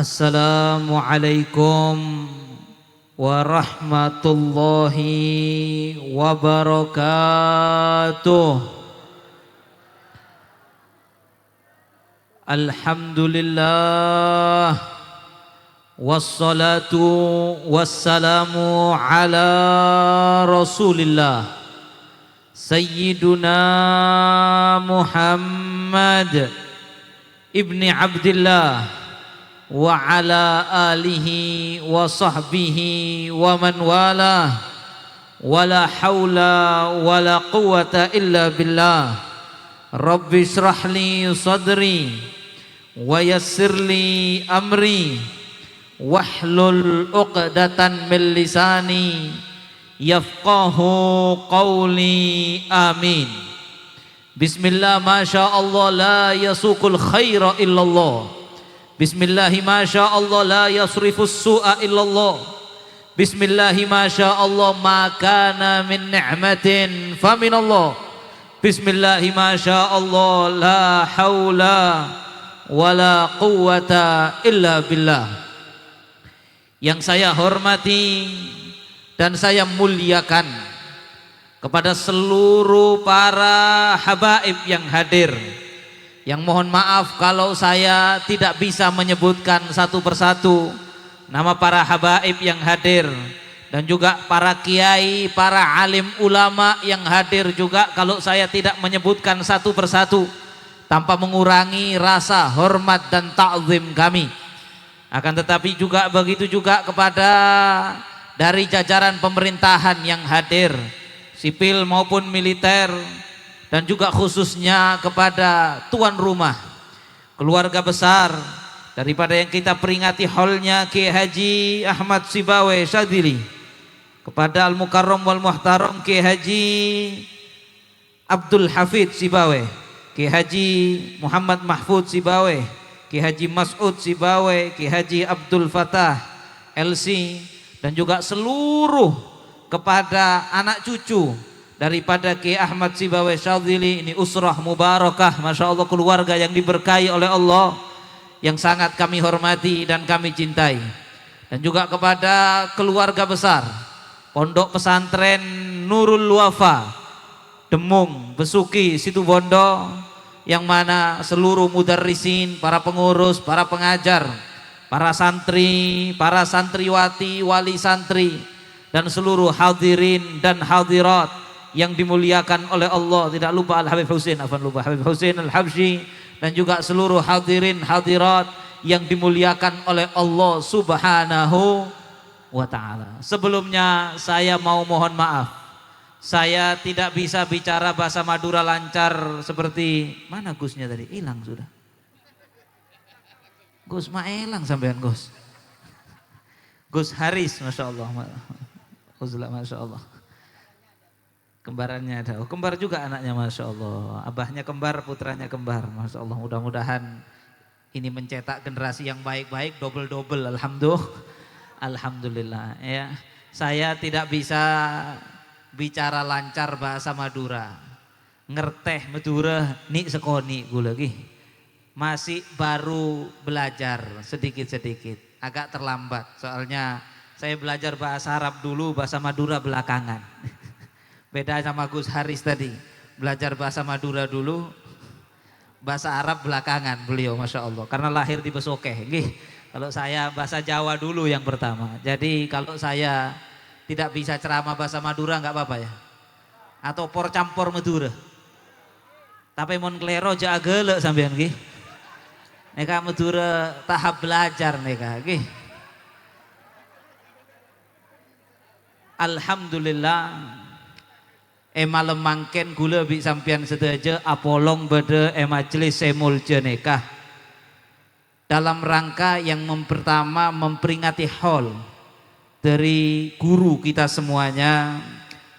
Assalamualaikum warahmatullahi wabarakatuh. Alhamdulillah wassalatu wassalamu ala Rasulillah Sayyiduna Muhammad ibni Abdillah wa ala alihi wa sahbihi wa man wala wala hawla wala quwata illa billah. Rabbi shrahli sadri wa yassirli amri wahlul uqdatan min lisani yafqahu qawli. Amin. Bismillah, masya Allah, la yasukul khaira illallah. Bismillahi masya Allah, la yasrifus su'a illallah. Bismillahi masya Allah, makana min ni'matin faminallah. Bismillahi masya Allah, la hawla wala quwwata illa billah. Yang saya hormati dan saya muliakan kepada seluruh para habaib yang hadir, yang mohon maaf kalau saya tidak bisa menyebutkan satu persatu nama para habaib yang hadir, dan juga para kiai, para alim ulama yang hadir juga kalau saya tidak menyebutkan satu persatu tanpa mengurangi rasa hormat dan ta'zim kami. Akan tetapi juga begitu juga kepada dari jajaran pemerintahan yang hadir, sipil maupun militer, dan juga khususnya kepada tuan rumah, keluarga besar daripada yang kita peringati haulnya Kiai Haji Ahmad Sibawe Syadzili, kepada Al-Mukarram wal Muhtaram Kiai Haji Abdul Hafid Sibawe, Kiai Haji Muhammad Mahfud Sibawe, Kiai Haji Mas'ud Sibawe, Kiai Haji Abdul Fatah LC, dan juga seluruh kepada anak cucu daripada Kiai Ahmad Sibawe Syadzili. Ini usrah mubarakah, masya Allah, keluarga yang diberkahi oleh Allah, yang sangat kami hormati dan kami cintai. Dan juga kepada keluarga besar Pondok Pesantren Nurul Wafa Demung Besuki Situbondo, yang mana seluruh mudarrisin, para pengurus, para pengajar, para santri, para santriwati, wali santri, dan seluruh hadirin dan hadirat yang dimuliakan oleh Allah. Tidak lupa Al-Habib Husin, Habib Husin Al-Habsyi, dan juga seluruh hadirin hadirat yang dimuliakan oleh Allah Subhanahu wa ta'ala. Sebelumnya saya mau mohon maaf, saya tidak bisa bicara bahasa Madura lancar seperti mana Gusnya tadi, hilang sudah. Gus maelang sampean Gus. Gus Haris, masya Allah, masya Allah. Kembarannya ada, kembar juga anaknya, masya Allah. Abahnya kembar, putranya kembar, masya Allah. Mudah-mudahan ini mencetak generasi yang baik-baik, double-double, alhamdulillah. Ya, saya tidak bisa bicara lancar bahasa Madura, ngerteh Madura nik sekoni gue lagi, masih baru belajar sedikit-sedikit, agak terlambat. Soalnya saya belajar bahasa Arab dulu, bahasa Madura belakangan. Beda sama Gus Haris tadi, belajar bahasa Madura dulu, bahasa Arab belakangan beliau, masya Allah, karena lahir di Besokeh. Kalau saya bahasa Jawa dulu yang pertama. Jadi kalau saya tidak bisa ceramah bahasa Madura nggak apa-apa ya, atau por campur Madura. Tapi mon klero ja agele sampean nggih. Neka Madura tahap belajar neka nggih. Alhamdulillah. Malam mangken gula bi sampian sedaja apolong bede majelis semul jenekah dalam rangka yang pertama memperingati haul dari guru kita semuanya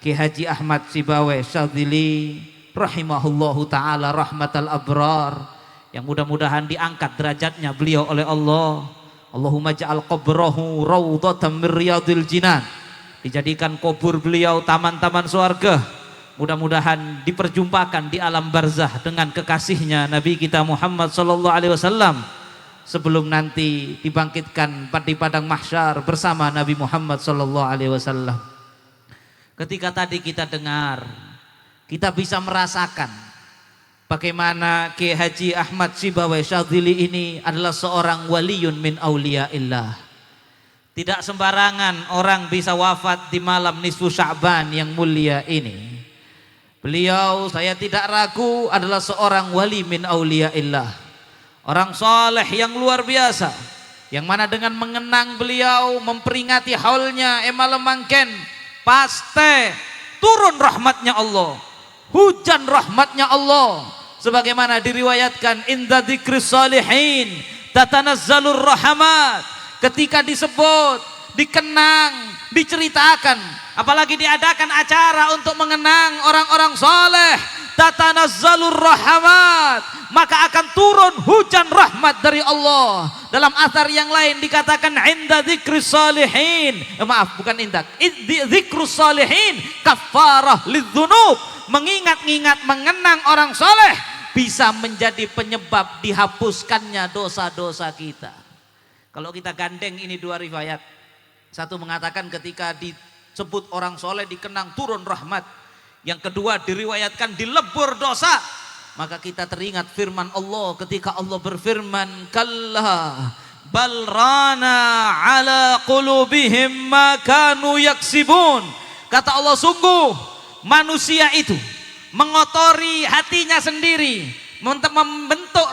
Kiai Haji Ahmad Sibawe Syadzili rahimahullahu taala rahmatal abrar, yang mudah-mudahan diangkat derajatnya beliau oleh Allah. Allahumma ja'al qabrahu raudhatan min riyadil jinan, dijadikan kubur beliau taman-taman surga. Mudah-mudahan diperjumpakan di alam barzah dengan kekasihnya Nabi kita Muhammad sallallahu alaihi wasallam. sebelum nanti dibangkitkan di padang mahsyar bersama Nabi Muhammad sallallahu alaihi wasallam. Ketika tadi kita dengar, kita bisa merasakan bagaimana Kiai Haji Ahmad Sibawai Syadzili ini adalah seorang waliyun min auliyaillah. Tidak sembarangan orang bisa wafat di malam nisfu Sya'ban yang mulia ini. Beliau, saya tidak ragu, adalah seorang wali min auliyaillah, orang soleh yang luar biasa, yang mana dengan mengenang beliau, memperingati haulnya malam mangken, pasti turun rahmatnya Allah, hujan rahmatnya Allah, sebagaimana diriwayatkan inda dzikris salihin tatanazzalur rahmat. Ketika disebut, dikenang, diceritakan, apalagi diadakan acara untuk mengenang orang-orang soleh, tatanazzalur rahmat, maka akan turun hujan rahmat dari Allah. Dalam athar yang lain dikatakan inda dzikris salihin, maaf bukan inda, dzikrus salihin kafarah lidzunub, mengingat-ingat mengenang orang soleh bisa menjadi penyebab dihapuskannya dosa-dosa kita. Kalau kita gandeng ini dua riwayat, satu mengatakan ketika disebut orang soleh dikenang turun rahmat, yang kedua diriwayatkan dilebur dosa. Maka kita teringat firman Allah ketika Allah berfirman, kalla bal rana ala qulubihim ma kanu yaksibun. Kata Allah, sungguh manusia itu mengotori hatinya sendiri, membentuk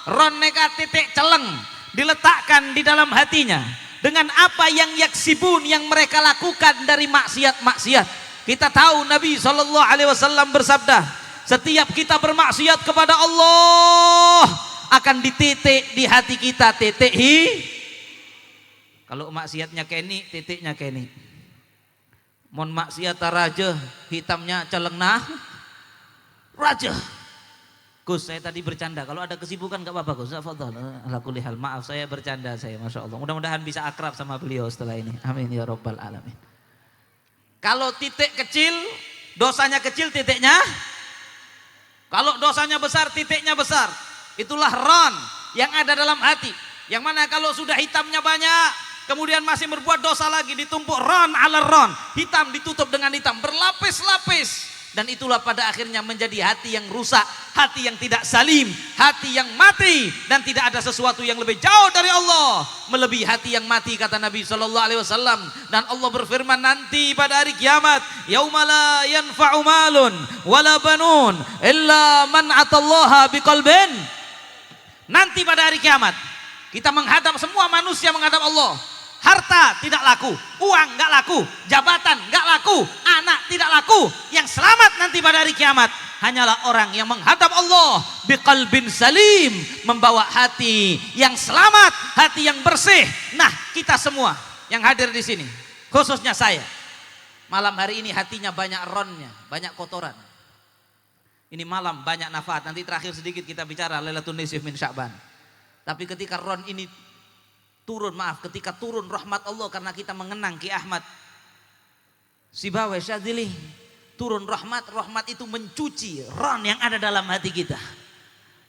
ron negatif titik celeng diletakkan di dalam hatinya dengan apa yang yaksibun, yang mereka lakukan dari maksiat-maksiat. Kita tahu Nabi SAW bersabda, setiap kita bermaksiat kepada Allah akan dititik di hati kita titik kalau maksiatnya keni, titiknya keni. Mon maksiat raja, hitamnya celeng nah raja. Gus, saya tadi bercanda. Kalau ada kesibukan gak apa-apa Gus. Fadhal. Ala kulli hal. Maaf saya bercanda saya, Masya Allah. Mudah-mudahan bisa akrab sama beliau setelah ini. Amin ya rabbal alamin. Kalau titik kecil, dosanya kecil, titiknya. Kalau dosanya besar, titiknya besar. Itulah ron yang ada dalam hati. Yang mana kalau sudah hitamnya banyak, kemudian masih berbuat dosa lagi, ditumpuk ron ala ron. Hitam ditutup dengan hitam, berlapis-lapis. Dan itulah pada akhirnya menjadi hati yang rusak, hati yang tidak salim, hati yang mati, dan tidak ada sesuatu yang lebih jauh dari Allah melebihi hati yang mati, kata Nabi sallallahu alaihi wasallam. Dan Allah berfirman nanti pada hari kiamat, yauma la yanfa'u malun wala banun illa man atallaha biqalbin. Nanti pada hari kiamat kita menghadap, semua manusia menghadap Allah. Harta tidak laku, uang nggak laku, jabatan nggak laku, anak tidak laku. Yang selamat nanti pada hari kiamat hanyalah orang yang menghadap Allah biqalbin salim, membawa hati yang selamat, hati yang bersih. Nah, kita semua yang hadir di sini, khususnya saya, malam hari ini hatinya banyak ronnya, banyak kotoran. Ini malam banyak nafat. Nanti terakhir sedikit kita bicara Lailatul Nisf min Sya'ban. Tapi ketika ron ini turun, ketika turun rahmat Allah karena kita mengenang Ki Ahmad Sibawai Syadzili, turun rahmat itu mencuci ron yang ada dalam hati kita,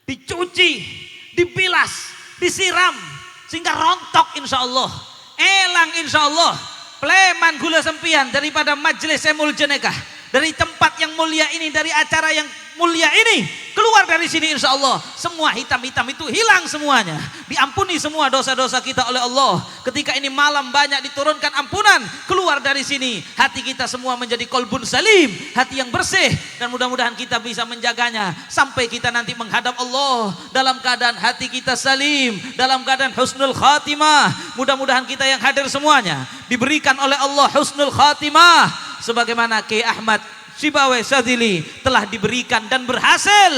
dicuci, dibilas, disiram sehingga rontok insya Allah, elang insya Allah, pleman gula sempian daripada majelis semul jenekah, dari tempat yang mulia ini, dari acara yang mulia ini, keluar dari sini insya Allah semua hitam-hitam itu hilang semuanya, diampuni semua dosa-dosa kita oleh Allah. Ketika ini malam banyak diturunkan ampunan, keluar dari sini hati kita semua menjadi kolbun salim, hati yang bersih, dan mudah-mudahan kita bisa menjaganya sampai kita nanti menghadap Allah dalam keadaan hati kita salim, dalam keadaan husnul khatimah. Mudah-mudahan kita yang hadir semuanya diberikan oleh Allah husnul khatimah sebagaimana Kiai Ahmad Sibawai Syadzili telah diberikan dan berhasil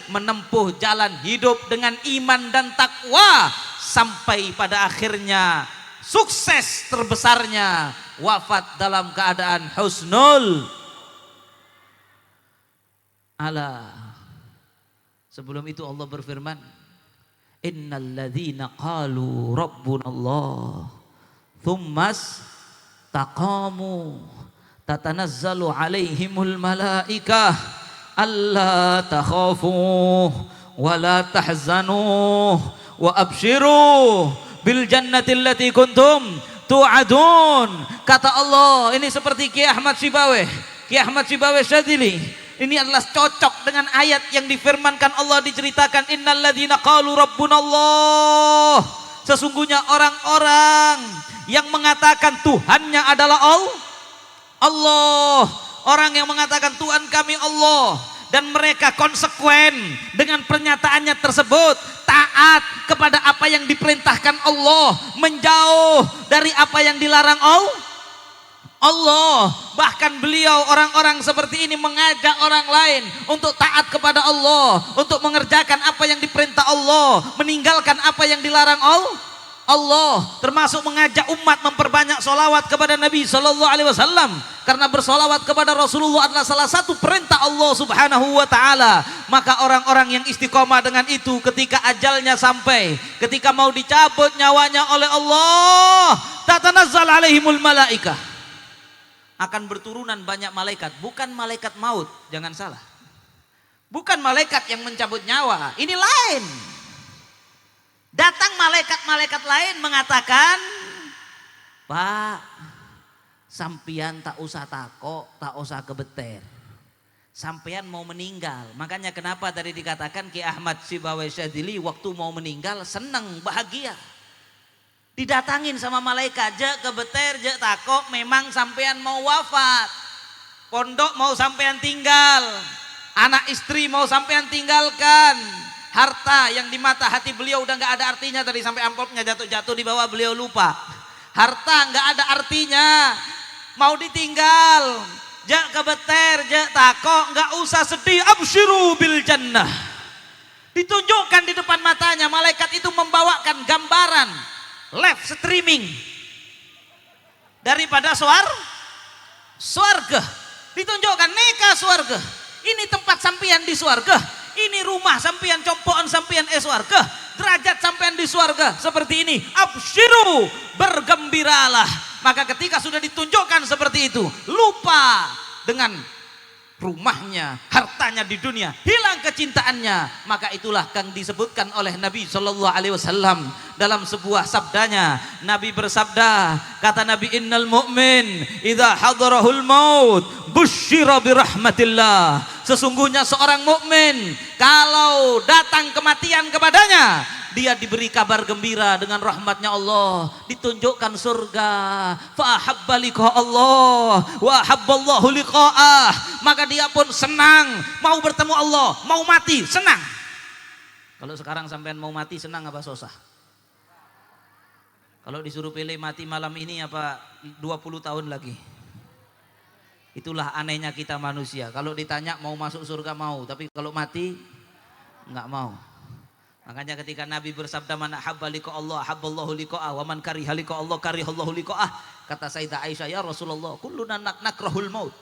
menempuh jalan hidup dengan iman dan takwa sampai pada akhirnya sukses terbesarnya wafat dalam keadaan husnul. Ala, sebelum itu Allah berfirman, innal ladzina qalu rabbunallah tsummas taqamu tatanazzalu alaihimul malaikah alla takhafu wa la tahzanu wa absyiru bil jannatil lati kuntum tu'adun. Kata Allah, ini seperti Kiai Ahmad Syibaweh Syadzili. Ini adalah cocok dengan ayat yang difirmankan Allah, diceritakan innalladzina qalu rabbunallah. Sesungguhnya orang-orang yang mengatakan Tuhannya adalah Allah. Orang yang mengatakan Tuhan kami Allah, dan mereka konsekuen dengan pernyataannya tersebut, taat kepada apa yang diperintahkan Allah, menjauh dari apa yang dilarang Allah. Bahkan beliau, orang-orang seperti ini mengajak orang lain untuk taat kepada Allah, untuk mengerjakan apa yang diperintah Allah, meninggalkan apa yang dilarang Allah, termasuk mengajak umat memperbanyak sholawat kepada Nabi Sallallahu Alaihi Wasallam, karena bersolawat kepada Rasulullah adalah salah satu perintah Allah Subhanahu Wa Taala. Maka orang-orang yang istiqomah dengan itu, ketika ajalnya sampai, ketika mau dicabut nyawanya oleh Allah, tatanazzal alaihimul malaikah, akan berturunan banyak malaikat, bukan malaikat maut, jangan salah, bukan malaikat yang mencabut nyawa, ini lain. Datang malaikat-malaikat lain mengatakan, Pak, sampian tak usah takok, tak usah kebeter, sampean mau meninggal. Makanya kenapa tadi dikatakan Ki Ahmad Syibaweh Syadzili waktu mau meninggal senang, bahagia. Didatangin sama malaikat, je kebeter, je takok, memang sampean mau wafat, pondok mau sampean tinggal, anak istri mau sampean tinggalkan, harta yang di mata hati beliau udah nggak ada artinya, tadi sampai amplopnya jatuh-jatuh di bawah, beliau lupa. Harta nggak ada artinya, mau ditinggal, jak kebeter, jak takok, nggak usah sedih, absyiru bil jannah. Ditunjukkan di depan matanya, malaikat itu membawakan gambaran live streaming daripada swarga. Ditunjukkan neka swarga, ini tempat sampian di swarga, ini rumah sampian, compoan sampian swarga, derajat sampian di swarga seperti ini, absyiru, bergembiralah. Maka ketika sudah ditunjukkan seperti itu, lupa dengan rumahnya, hartanya di dunia, hilang kecintaannya. Maka itulah yang disebutkan oleh Nabi Sallallahu Alaihi Wasallam dalam sebuah sabdanya. Nabi bersabda, kata Nabi, innal mu'min idza hadarahul maut busyira birahmatillah. Sesungguhnya seorang mukmin kalau datang kematian kepadanya, dia diberi kabar gembira dengan rahmatnya Allah, ditunjukkan surga. Fa ahabba liqa Allah wa ahabballahu liqa'ah. Maka dia pun senang mau bertemu Allah, mau mati senang. Kalau sekarang sampean mau mati senang apa susah? Kalau disuruh pilih mati malam ini apa 20 tahun lagi? Itulah anehnya kita manusia. Kalau ditanya mau masuk surga mau, tapi kalau mati enggak mau. Makanya ketika Nabi bersabda, man ahabba liqa Allah ahabballahu liqa'ah wa man kariha liqa Allah karihallahu liqa'ah. Kata Sayyidah Aisyah, ya Rasulullah, kulluna nakrahul maut.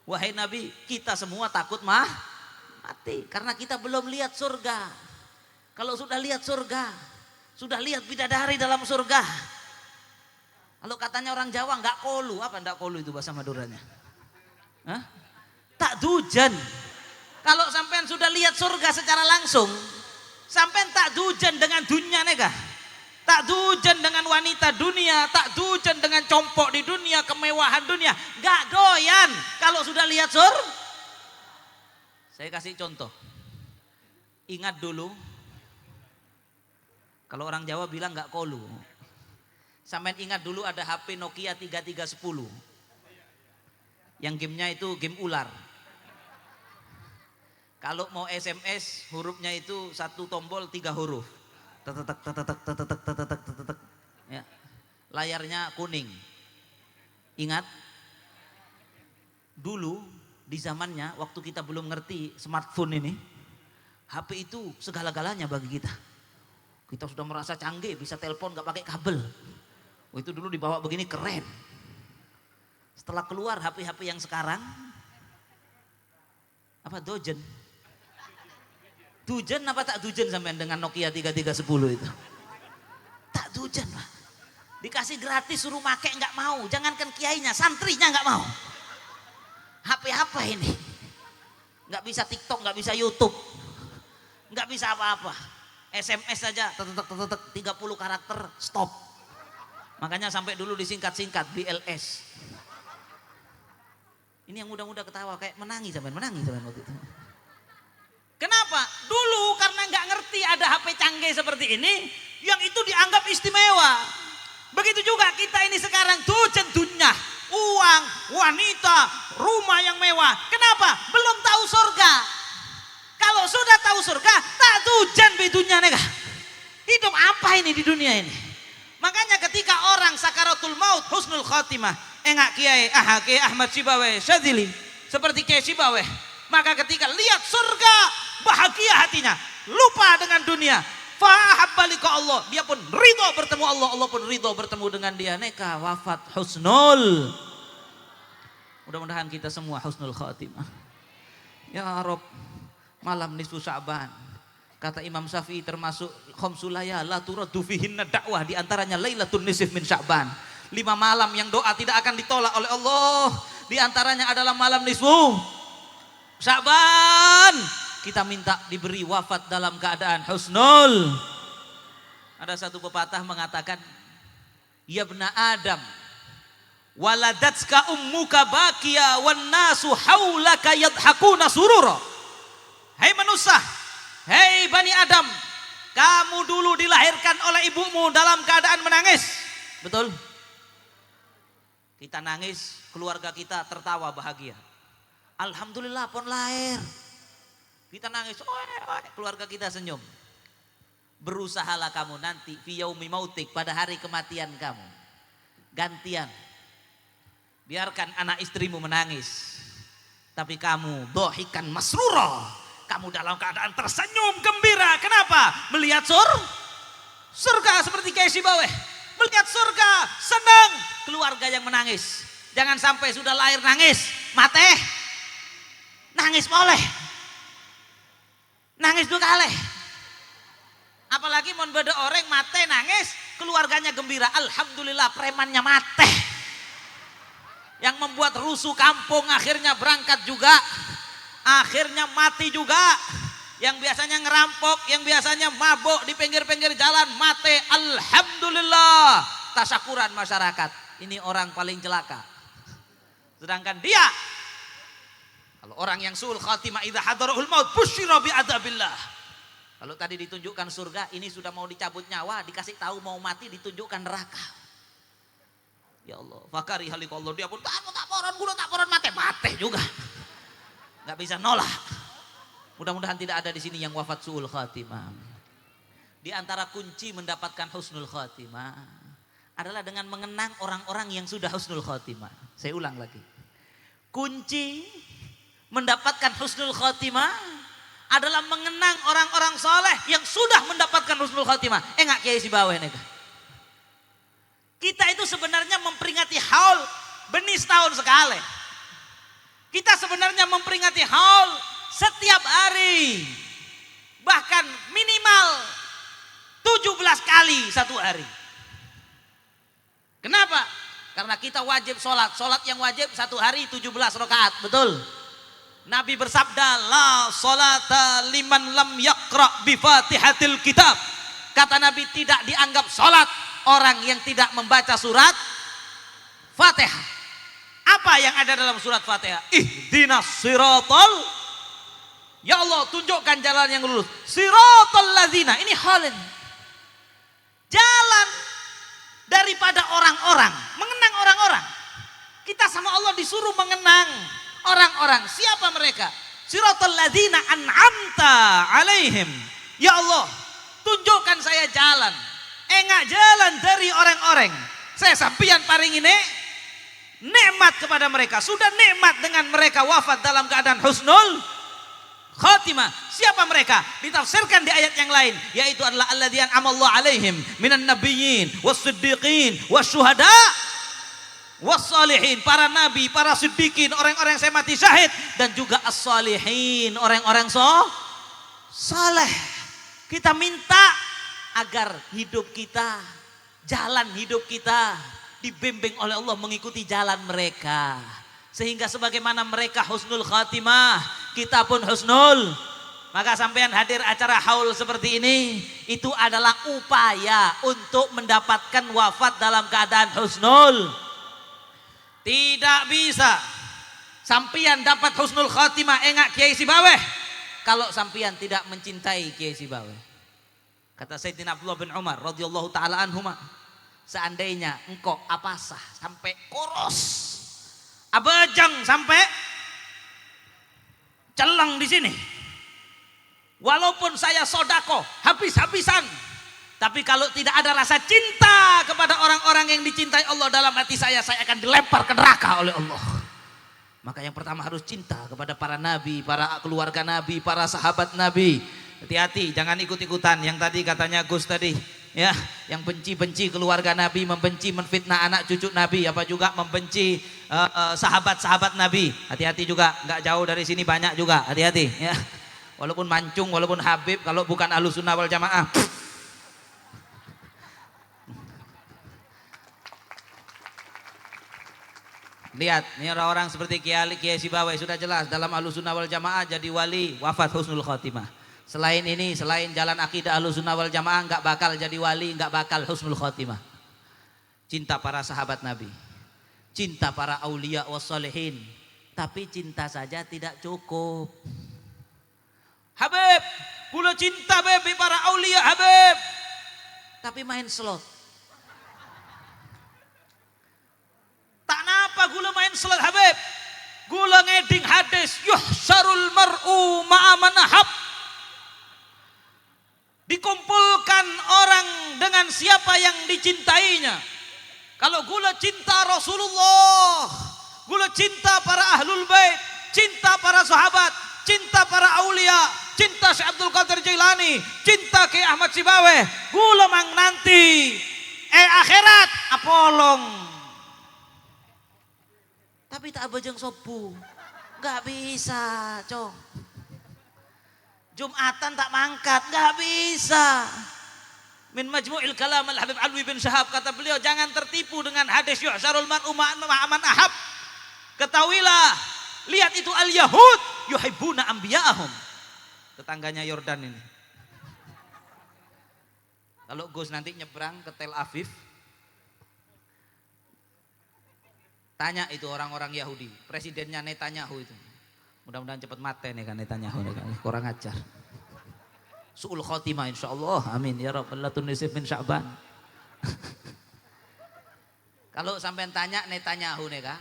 Wahai Nabi, kita semua takut mati karena kita belum lihat surga. Kalau sudah lihat surga, sudah lihat bidadari dalam surga. Kalau katanya orang Jawa enggak kolu, apa enggak kolu itu bahasa Maduranya? Hah? Tak dujan. Kalau sampean sudah lihat surga secara langsung, sampai tak dujan dengan dunia nega, tak dujan dengan wanita dunia, tak dujan dengan compok di dunia, kemewahan dunia, gak doyan. Kalau sudah lihat saya kasih contoh. Ingat dulu, kalau orang Jawa bilang gak kolu, sampai ingat dulu ada HP Nokia 3310 yang gamenya itu game ular. Kalau mau SMS hurufnya itu satu tombol 3 huruf. Tetetek tetetek tetetek tetetek tetetek. Ya. Layarnya kuning. Ingat? Dulu di zamannya waktu kita belum ngerti smartphone ini, HP itu segala-galanya bagi kita. Kita sudah merasa canggih, bisa telepon gak pakai kabel. Itu dulu dibawa begini keren. Setelah keluar HP-HP yang sekarang, apa dojen? Dujen apa tak dujen sampean dengan Nokia 3310 itu? Tak dujen Pak. Dikasih gratis suruh make enggak mau. Jangankan kiainya, santrinya enggak mau. HP apa ini? Enggak bisa TikTok, enggak bisa YouTube. Enggak bisa apa-apa. SMS saja, 30 karakter, stop. Makanya sampai dulu disingkat-singkat BLS. Ini yang muda-muda ketawa, kayak menangis waktu itu. Kenapa? Dulu karena nggak ngerti ada HP canggih seperti ini, yang itu dianggap istimewa. Begitu juga kita ini sekarang tujuan dunia, uang, wanita, rumah yang mewah. Kenapa? Belum tahu surga. Kalau sudah tahu surga, tak tujuan bedunya nega. Hidup apa ini di dunia ini? Makanya ketika orang sakaratul maut husnul khotimah, engak Kiai Ahmad Sibawe Syadzili, seperti Kiai Sibawe, maka ketika lihat surga bahagia hatinya, lupa dengan dunia. Fahabba liqa Allah, dia pun ridho bertemu Allah, Allah pun ridho bertemu dengan dia. Neka wafat husnul. Mudah-mudahan kita semua husnul khatimah. Ya Rabb, malam nisfu Sya'ban. Kata Imam Syafi'i termasuk khamsul layala turaddu fihinna dakwah, di antaranya lailatul nisf min Sya'ban. 5 malam yang doa tidak akan ditolak oleh Allah. Di antaranya adalah malam nisfu Sya'ban. Kita minta diberi wafat dalam keadaan husnul. Ada satu pepatah mengatakan, ya bna Adam, waladatska ummuka bakia wan nasu haulaka yadhakuna surura. Hai manusia, hei Bani Adam, kamu dulu dilahirkan oleh ibumu dalam keadaan menangis. Betul? Kita nangis, keluarga kita tertawa bahagia. Alhamdulillah pun lahir. Kita nangis, keluarga kita senyum. Berusahalah kamu nanti fi yaumi mautik, pada hari kematian kamu. Gantian. Biarkan anak istrimu menangis. Tapi kamu dohikan masrura. Kamu dalam keadaan tersenyum gembira. Kenapa? Melihat surga seperti Kiai Sibawe. Melihat surga, senang. Keluarga yang menangis. Jangan sampai sudah lahir nangis, mate. Nangis boleh. Nangis dua kali. Apalagi mau beda orang mate nangis, keluarganya gembira. Alhamdulillah premannya mate. Yang membuat rusuh kampung akhirnya berangkat juga. Akhirnya mati juga. Yang biasanya ngerampok, yang biasanya mabuk di pinggir-pinggir jalan mate. Alhamdulillah. Tasyakuran masyarakat. Ini orang paling celaka. Sedangkan dia, kalau orang yang suul khatimah idza hadarahul maut busyira bi adzabillah. Kalau tadi ditunjukkan surga, ini sudah mau dicabut nyawa, dikasih tahu mau mati, ditunjukkan neraka. Ya Allah, fakari halikallah, dia pun tak poron mate juga. Enggak bisa nolak. Mudah-mudahan tidak ada di sini yang wafat suul khatimah. Di antara kunci mendapatkan husnul khatimah adalah dengan mengenang orang-orang yang sudah husnul khatimah. Saya ulang lagi. Kunci mendapatkan husnul khatimah adalah mengenang orang-orang soleh yang sudah mendapatkan husnul khatimah. Enggak Kiai Sibawe nih. Kita itu sebenarnya memperingati haul benih setahun sekali. Kita sebenarnya memperingati haul setiap hari. Bahkan minimal 17 kali satu hari. Kenapa? Karena kita wajib sholat. Sholat yang wajib satu hari 17 rakaat. Betul? Nabi bersabda, la sholata liman lam yaqra bi fatihatil kitab. Kata Nabi, tidak dianggap sholat orang yang tidak membaca surat Fatihah. Apa yang ada dalam surat Fatihah? Ihdinas siratal, ya Allah tunjukkan jalan yang lurus. Siratal ladzina, ini halin. Jalan daripada orang-orang, mengenang orang-orang. Kita sama Allah disuruh mengenang orang-orang. Siapa mereka? Siratal ladzina an'amta alaihim. Ya Allah, tunjukkan saya jalan. Enggak jalan dari orang-orang. Saya sampian paring ini nikmat kepada mereka. Sudah nikmat dengan mereka wafat dalam keadaan husnul khatimah. Siapa mereka? Ditafsirkan di ayat yang lain, yaitu adalah alladzina amallahu alaihim minan nabiyyin was-siddiqin wasyuhada was-salihin, para nabi, para siddiqin, orang-orang yang saya mati syahid, dan juga as-salihin, orang-orang saleh. Kita minta agar hidup kita, jalan hidup kita dibimbing oleh Allah mengikuti jalan mereka. Sehingga sebagaimana mereka husnul khatimah, kita pun husnul Maka sampean hadir acara haul seperti ini itu adalah upaya untuk mendapatkan wafat dalam keadaan husnul. Tidak bisa sampean dapat husnul khatimah engak Kiai Sibaweh kalau sampean tidak mencintai Kiai Sibaweh. Kata Sayyidina Abdullah bin Umar radhiyallahu taala anhuma, seandainya engkau apasah sampai koros, abajang sampai celeng di sini, walaupun saya sodako habis-habisan, tapi kalau tidak ada rasa cinta kepada orang-orang yang dicintai Allah dalam hati saya akan dilempar ke neraka oleh Allah. Maka yang pertama harus cinta kepada para nabi, para keluarga nabi, para sahabat nabi. Hati-hati, jangan ikut-ikutan yang tadi katanya Gus tadi, ya, yang benci-benci keluarga nabi, membenci menfitnah anak cucu nabi, apa juga membenci sahabat-sahabat nabi. Hati-hati juga, nggak jauh dari sini banyak juga, hati-hati ya. Walaupun mancung, walaupun Habib, kalau bukan Ahlussunnah wal Jamaah. Lihat, ini orang-orang seperti Kiai Sibaweh sudah jelas dalam Ahlussunnah wal Jamaah jadi wali, wafat husnul khotimah. Selain ini, selain jalan akidah Ahlussunnah wal Jamaah nggak bakal jadi wali, nggak bakal husnul khotimah. Cinta para sahabat Nabi, cinta para aulia wassalihin, tapi cinta saja tidak cukup. Habib, gula cinta Habib para aulia Habib, tapi main slot. Tak napa gula main slot Habib, gula ngeding hadis yuhsyarul mar'u ma'aman ahab. Dikumpulkan orang dengan siapa yang dicintainya. Kalau gula cinta Rasulullah, gula cinta para ahlul bait, cinta para sahabat, cinta para aulia, cinta Syekh Abdul Qadir Jailani, cinta Kiai Ahmad Sibaweh, gula mang nanti akhirat apolong. Tapi tak abajeng sopu, nggak bisa, cong. Jumatan tak mangkat, nggak bisa. Min majmu'il kalam al-Habib Alwi bin Syahab, kata beliau, jangan tertipu dengan hadis yuhsyarul mar'u ma'aman ahab. Ketahuilah, lihat itu al-Yahud yuhibbuna anbiya'ahum. Tetangganya Yordan ini. Kalau Gus nanti nyebrang ke Tel Aviv, tanya itu orang-orang Yahudi, presidennya Netanyahu itu. Mudah-mudahan cepat mati nih kan Netanyahu nih kan, kurang ajar. Su'ul khotimah insyaallah, amin ya rabbal tunisif min Sya'ban. Kalau sampean tanya Netanyahu nih kan,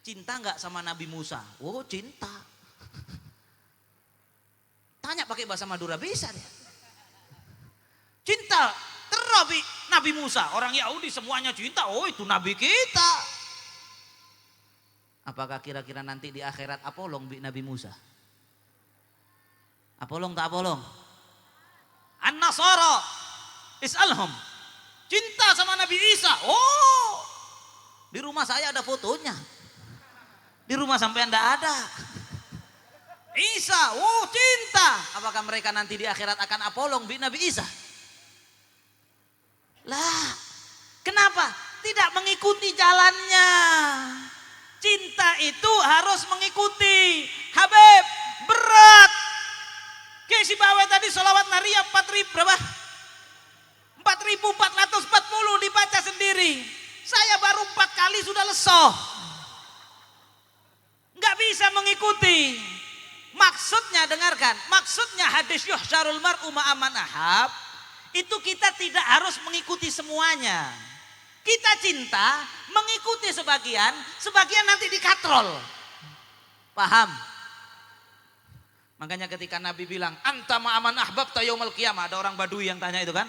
cinta nggak sama Nabi Musa? Oh cinta. Tanya pakai bahasa Madura bisa deh. Cinta terabi Nabi Musa, orang Yahudi semuanya cinta, oh itu Nabi kita. Apakah kira-kira nanti di akhirat apolong bi Nabi Musa? Apolong tak apolong? An-Nasara is'alhum. Cinta sama Nabi Isa. Oh, di rumah saya ada fotonya. Di rumah sampai Anda ada. Isa, oh cinta. Apakah mereka nanti di akhirat akan apolong bi Nabi Isa? Lah, kenapa? Tidak mengikuti jalannya. Cinta itu harus mengikuti. Habib, berat. Kiai Sibaweh tadi sholawat nariyah 4.000 berapa? 4.440 dibaca sendiri. Saya baru 4 kali sudah lesoh. Nggak bisa mengikuti. Maksudnya dengarkan, maksudnya hadis yuhsyarul mar'u ma'aman ahab, itu kita tidak harus mengikuti semuanya. Kita cinta, mengikuti sebagian, sebagian nanti dikatrol. Paham? Makanya ketika Nabi bilang, anta ma'aman ahbabta yaumal qiyamah, ada orang Badui yang tanya itu kan,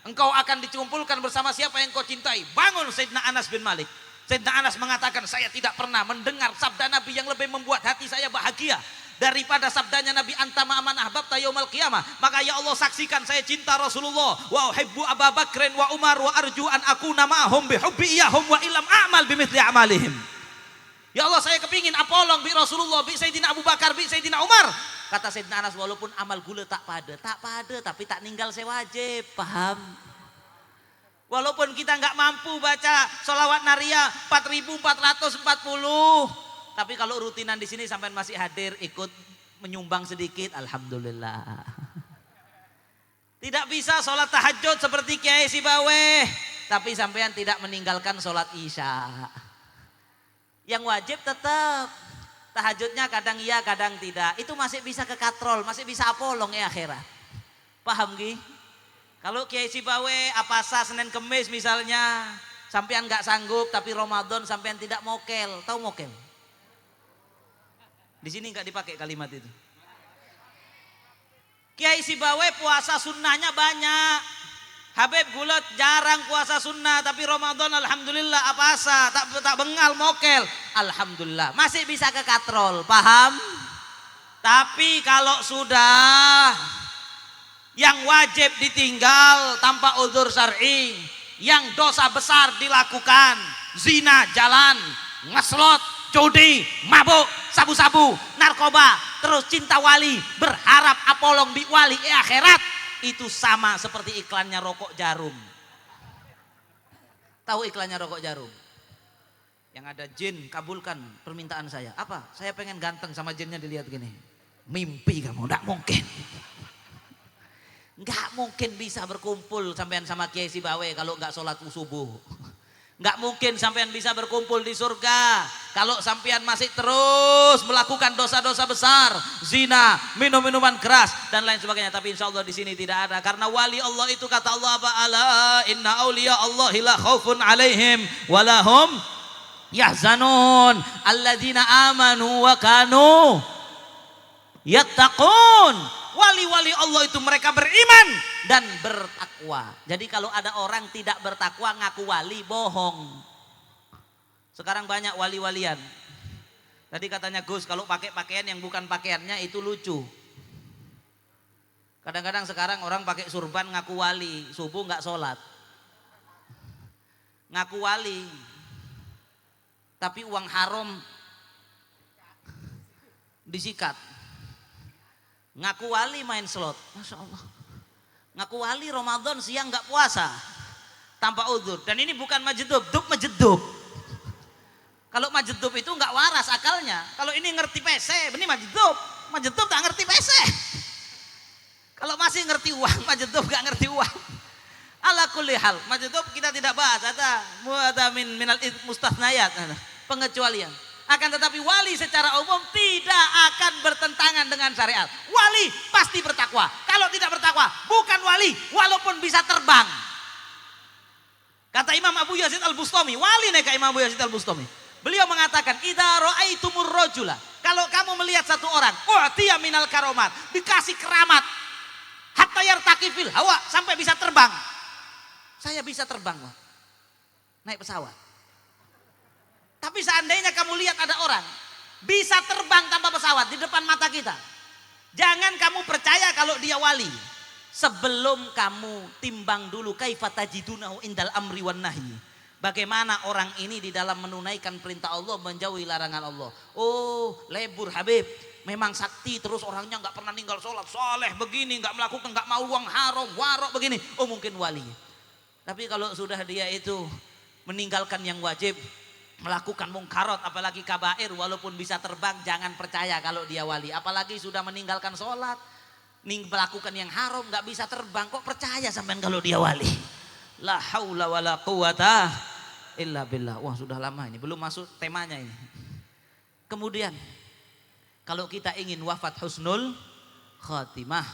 engkau akan dikumpulkan bersama siapa yang kau cintai. Bangun Sayyidina Anas bin Malik. Sayyidina Anas mengatakan, saya tidak pernah mendengar sabda Nabi yang lebih membuat hati saya bahagia daripada sabdanya Nabi, anta ma'aman ahbabta yaumal qiyamah. Maka ya Allah, saksikan saya cinta Rasulullah wa uhibbu Abu Bakrin wa Umar wa arju an akuna ma'hum bi hubbi iyahum wa illam a'mal bimithli a'malihim. Ya Allah, saya kepingin apolong bi Rasulullah, bi Sayyidina Abu Bakar, bi Sayyidina Umar. Kata Sayyidina Anas, walaupun amal gula tak pada tapi tak ninggal saya wajib. Paham? Walaupun kita nggak mampu baca sholawat nariyah 4.440, tapi kalau rutinan di sini sampai masih hadir ikut menyumbang sedikit, alhamdulillah. Tidak bisa sholat tahajud seperti Kiai Sibaweh, tapi sampean tidak meninggalkan sholat isya. Yang wajib tetap tahajudnya kadang iya kadang tidak. Itu masih bisa kekatrol, masih bisa apolong ya akhirat. Paham Ki? Kalau Kiai Sibaweh apasa Senin Kemis misalnya, sampean nggak sanggup tapi Ramadan sampean tidak mokel, tahu mokel? Di sini nggak dipakai kalimat itu. Kiai Sibaweh puasa sunnahnya banyak. Habib Gulat jarang puasa sunnah, tapi Ramadan alhamdulillah apasa, tak bengal mokel, alhamdulillah masih bisa kekatrol, paham? Tapi kalau sudah yang wajib ditinggal tanpa uzur syar'i, yang dosa besar dilakukan, zina jalan, ngeslot, judi, mabuk, sabu-sabu, narkoba, terus cinta wali, berharap apolong di wali akhirat, itu sama seperti iklannya rokok jarum. Tahu iklannya rokok jarum? Yang ada jin, kabulkan permintaan saya. Apa? Saya pengen ganteng, sama jinnya dilihat gini. Mimpi kamu, enggak mungkin. Enggak mungkin bisa berkumpul sampean sama Kiai Sibaweh kalau enggak sholat subuh. Enggak mungkin sampean bisa berkumpul di surga kalau sampean masih terus melakukan dosa-dosa besar, zina, minum-minuman keras dan lain sebagainya. Tapi insya Allah di sini tidak ada, karena wali Allah itu kata Allah apa? Ala inna auliya Allahi la khaufun alaihim walahum yahzanun alladzina amanu wa kanu yattaqun. Wali-wali Allah itu mereka beriman dan bertakwa. Jadi kalau ada orang tidak bertakwa ngaku wali, bohong. Sekarang banyak wali-walian. Tadi katanya Gus kalau pakai pakaian yang bukan pakaiannya itu lucu. Kadang-kadang sekarang orang pakai surban ngaku wali, subuh nggak sholat. Ngaku wali, tapi uang haram disikat. Ngaku wali main slot, Masya Allah. Ngaku wali Ramadan siang nggak puasa tanpa uzur. Dan ini bukan majedub, majedub. Kalau majedub itu nggak waras akalnya. Kalau ini ngerti PC, ini majedub. Majedub tak ngerti PC. Kalau masih ngerti uang, majedub nggak ngerti uang. Ala kulli hal, majedub kita tidak bahas. Ada minal mustathnayat, pengecualian. Akan tetapi wali secara umum tidak akan bertentangan dengan syariat. Wali pasti bertakwa. Kalau tidak bertakwa bukan wali, walaupun bisa terbang. Kata Imam Abu Yazid Al-Bustami, wali neka Imam Abu Yazid Al-Bustami. Beliau mengatakan, idza ra'aitumur rajula, kalau kamu melihat satu orang, u'tiya minal karomat, dikasih keramat, hatta yartaqi fil hawa, sampai bisa terbang. Saya bisa terbang, Pak. Naik pesawat. Tapi seandainya kamu lihat ada orang bisa terbang tanpa pesawat di depan mata kita, jangan kamu percaya kalau dia wali. Sebelum kamu timbang dulu kaifa tajidunahu indal amri wan nahyi. Bagaimana orang ini di dalam menunaikan perintah Allah, menjauhi larangan Allah. Oh, lebur Habib, memang sakti terus orangnya nggak pernah ninggal sholat, soleh begini, nggak melakukan, nggak mau uang haram, warok begini. Oh mungkin wali. Tapi kalau sudah dia itu meninggalkan yang wajib, melakukan mungkarat, apalagi kabair, walaupun bisa terbang, jangan percaya kalau dia wali. Apalagi sudah meninggalkan sholat, melakukan yang haram, nggak bisa terbang, kok percaya sampean kalau dia wali? La haula wala quwata illa billah. Wah sudah lama ini, belum masuk temanya ini. Kemudian kalau kita ingin wafat husnul khatimah,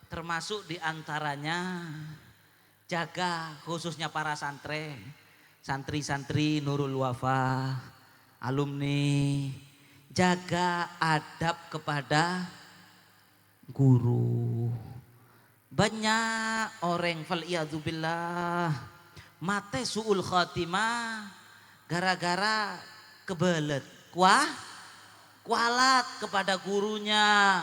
termasuk diantaranya jaga khususnya para santri-santri Nurul Wafa, alumni, jaga adab kepada guru. Banyak orang faliyadzubillah mate su'ul khatimah gara-gara kebelet, kualat kepada gurunya.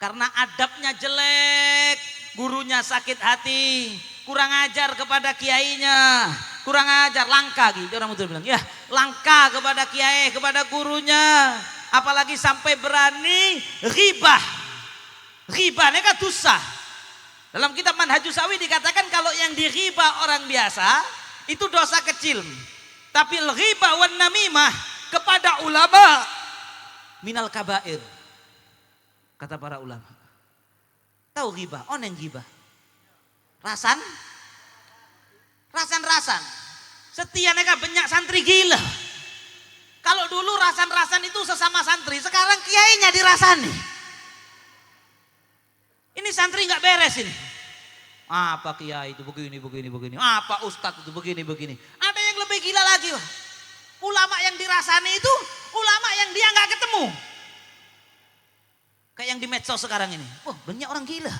Karena adabnya jelek, gurunya sakit hati, kurang ajar kepada kiainya, kurang ajar, langka gitu orang muda bilang, ya langka kepada kiai, kepada gurunya, apalagi sampai berani ghibah. Ghibah ini kan dosa. Dalam kitab Manhajus Sawi dikatakan kalau yang dighibah orang biasa itu dosa kecil, tapi ghibah wan namimah kepada ulama minal kabair. kata para ulama. Tahu ghibah, oneng ghibah. Rasan. Setia neka banyak santri gila. Kalau dulu rasan-rasan itu sesama santri, sekarang kiainya dirasani. Ini santri nggak beres ini. Apa kiai itu begini. Apa ustadz itu begini. Ada yang lebih gila lagi, wah. Ulama yang dirasani itu ulama yang dia nggak ketemu. Kayak yang di medsos sekarang ini. Wah, banyak orang gila.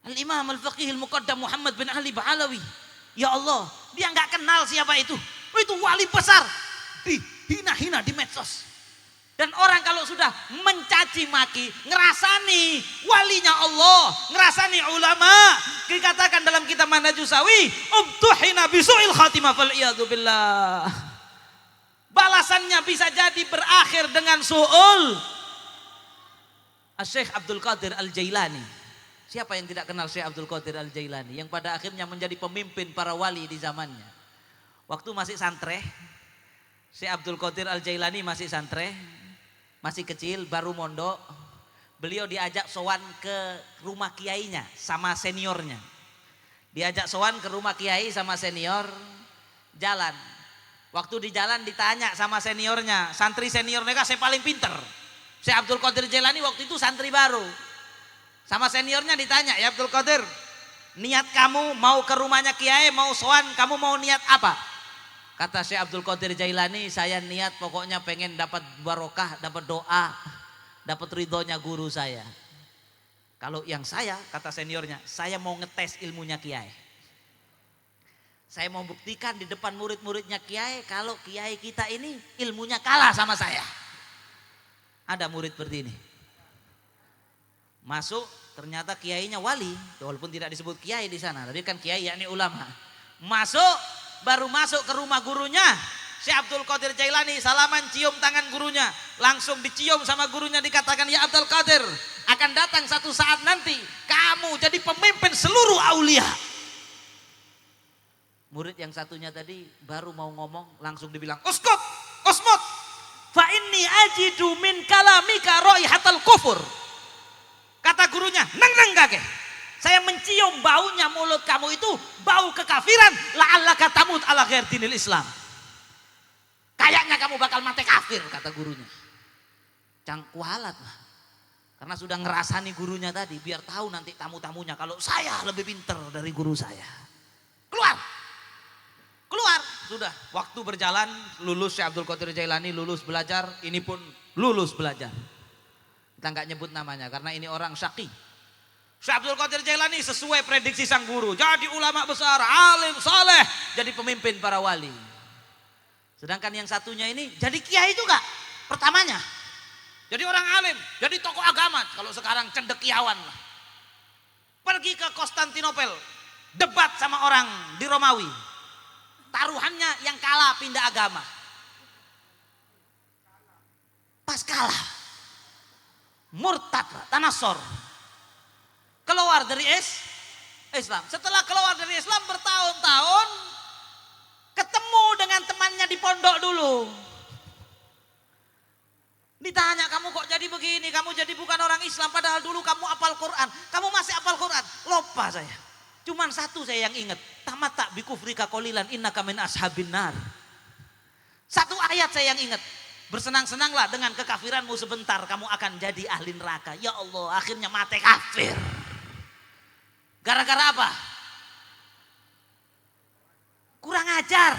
Al-Imam Al-Faqih Al-Muqaddam Muhammad bin Ali Ba'alawi. Ya Allah, dia nggak kenal siapa itu. Itu wali besar. Dihina-hina di medsos. Dan orang kalau sudah mencaci maki, ngerasani walinya Allah, ngerasani ulama, dikatakan dalam kitab Manhajus Sawi, ubtuhina bisu'il khatimah fal iyadu billah. Balasannya bisa jadi berakhir dengan su'ul. Syekh Abdul Qadir Al-Jailani. Siapa yang tidak kenal Syekh Abdul Qadir Al-Jailani, yang pada akhirnya menjadi pemimpin para wali di zamannya. Waktu masih santre, Syekh Abdul Qadir Al-Jailani masih santre, masih kecil, baru mondok. Beliau diajak sowan ke rumah kiainya sama seniornya. Diajak sowan ke rumah kiai sama senior, jalan. Waktu di jalan ditanya sama seniornya, santri senior mereka saya paling pinter. Syekh Abdul Qadir Jailani waktu itu santri baru. Sama seniornya ditanya, ya Abdul Qadir, niat kamu mau ke rumahnya kiai, mau sowan, kamu mau niat apa? Kata Syekh Abdul Qadir Jailani, saya niat pokoknya pengen dapat barokah, dapat doa, dapat ridhonya guru saya. Kalau yang saya, kata seniornya, saya mau ngetes ilmunya kiai. Saya mau buktikan di depan murid-muridnya kiai, kalau kiai kita ini ilmunya kalah sama saya. Ada murid seperti ini. Masuk, ternyata kiainya wali, walaupun tidak disebut kiai di sana, tapi kan kiai yakni ulama. Masuk, baru masuk ke rumah gurunya, Syekh Abdul Qadir Jailani salaman cium tangan gurunya, langsung dicium sama gurunya, dikatakan, ya Abdul Qadir, akan datang satu saat nanti kamu jadi pemimpin seluruh aulia. Murid yang satunya tadi baru mau ngomong, langsung dibilang, uskut, usmut, fa inni ajidu min kalamika raihatal kufur. Kata gurunya, neng kakek, saya mencium baunya mulut kamu itu bau kekafiran, la'allaka tamut ala ghairi dinil Islam. Kayaknya kamu bakal mati kafir, kata gurunya. Cangkualat lah. Karena sudah ngerasani gurunya tadi, biar tahu nanti tamu-tamunya kalau saya lebih pinter dari guru saya. Keluar. Sudah, waktu berjalan, lulus Syekh Abdul Qadir Jailani, lulus belajar, ini pun lulus belajar. Kita nggak nyebut namanya karena ini orang syaqi. Syekh Abdul Qadir Jailani sesuai prediksi sang guru, jadi ulama besar, alim, saleh, jadi pemimpin para wali. Sedangkan yang satunya ini jadi kiai juga pertamanya. Jadi orang alim, jadi tokoh agama, kalau sekarang cendekiawan lah. Pergi ke Konstantinopel, debat sama orang di Romawi. Taruhannya yang kalah pindah agama. Pas kalah, murtad, tanasor, keluar dari Islam. Setelah keluar dari Islam bertahun-tahun, ketemu dengan temannya di pondok dulu. Ditanya, kamu kok jadi begini, kamu jadi bukan orang Islam, padahal dulu kamu hafal Quran, kamu masih hafal Quran. Lupa saya, cuman satu saya yang ingat, tamatta bi kufrika qalilan innaka min ashabin nar. Satu ayat saya yang ingat, bersenang-senanglah dengan kekafiranmu sebentar, kamu akan jadi ahli neraka. Ya Allah, akhirnya mati kafir. Gara-gara apa? Kurang ajar,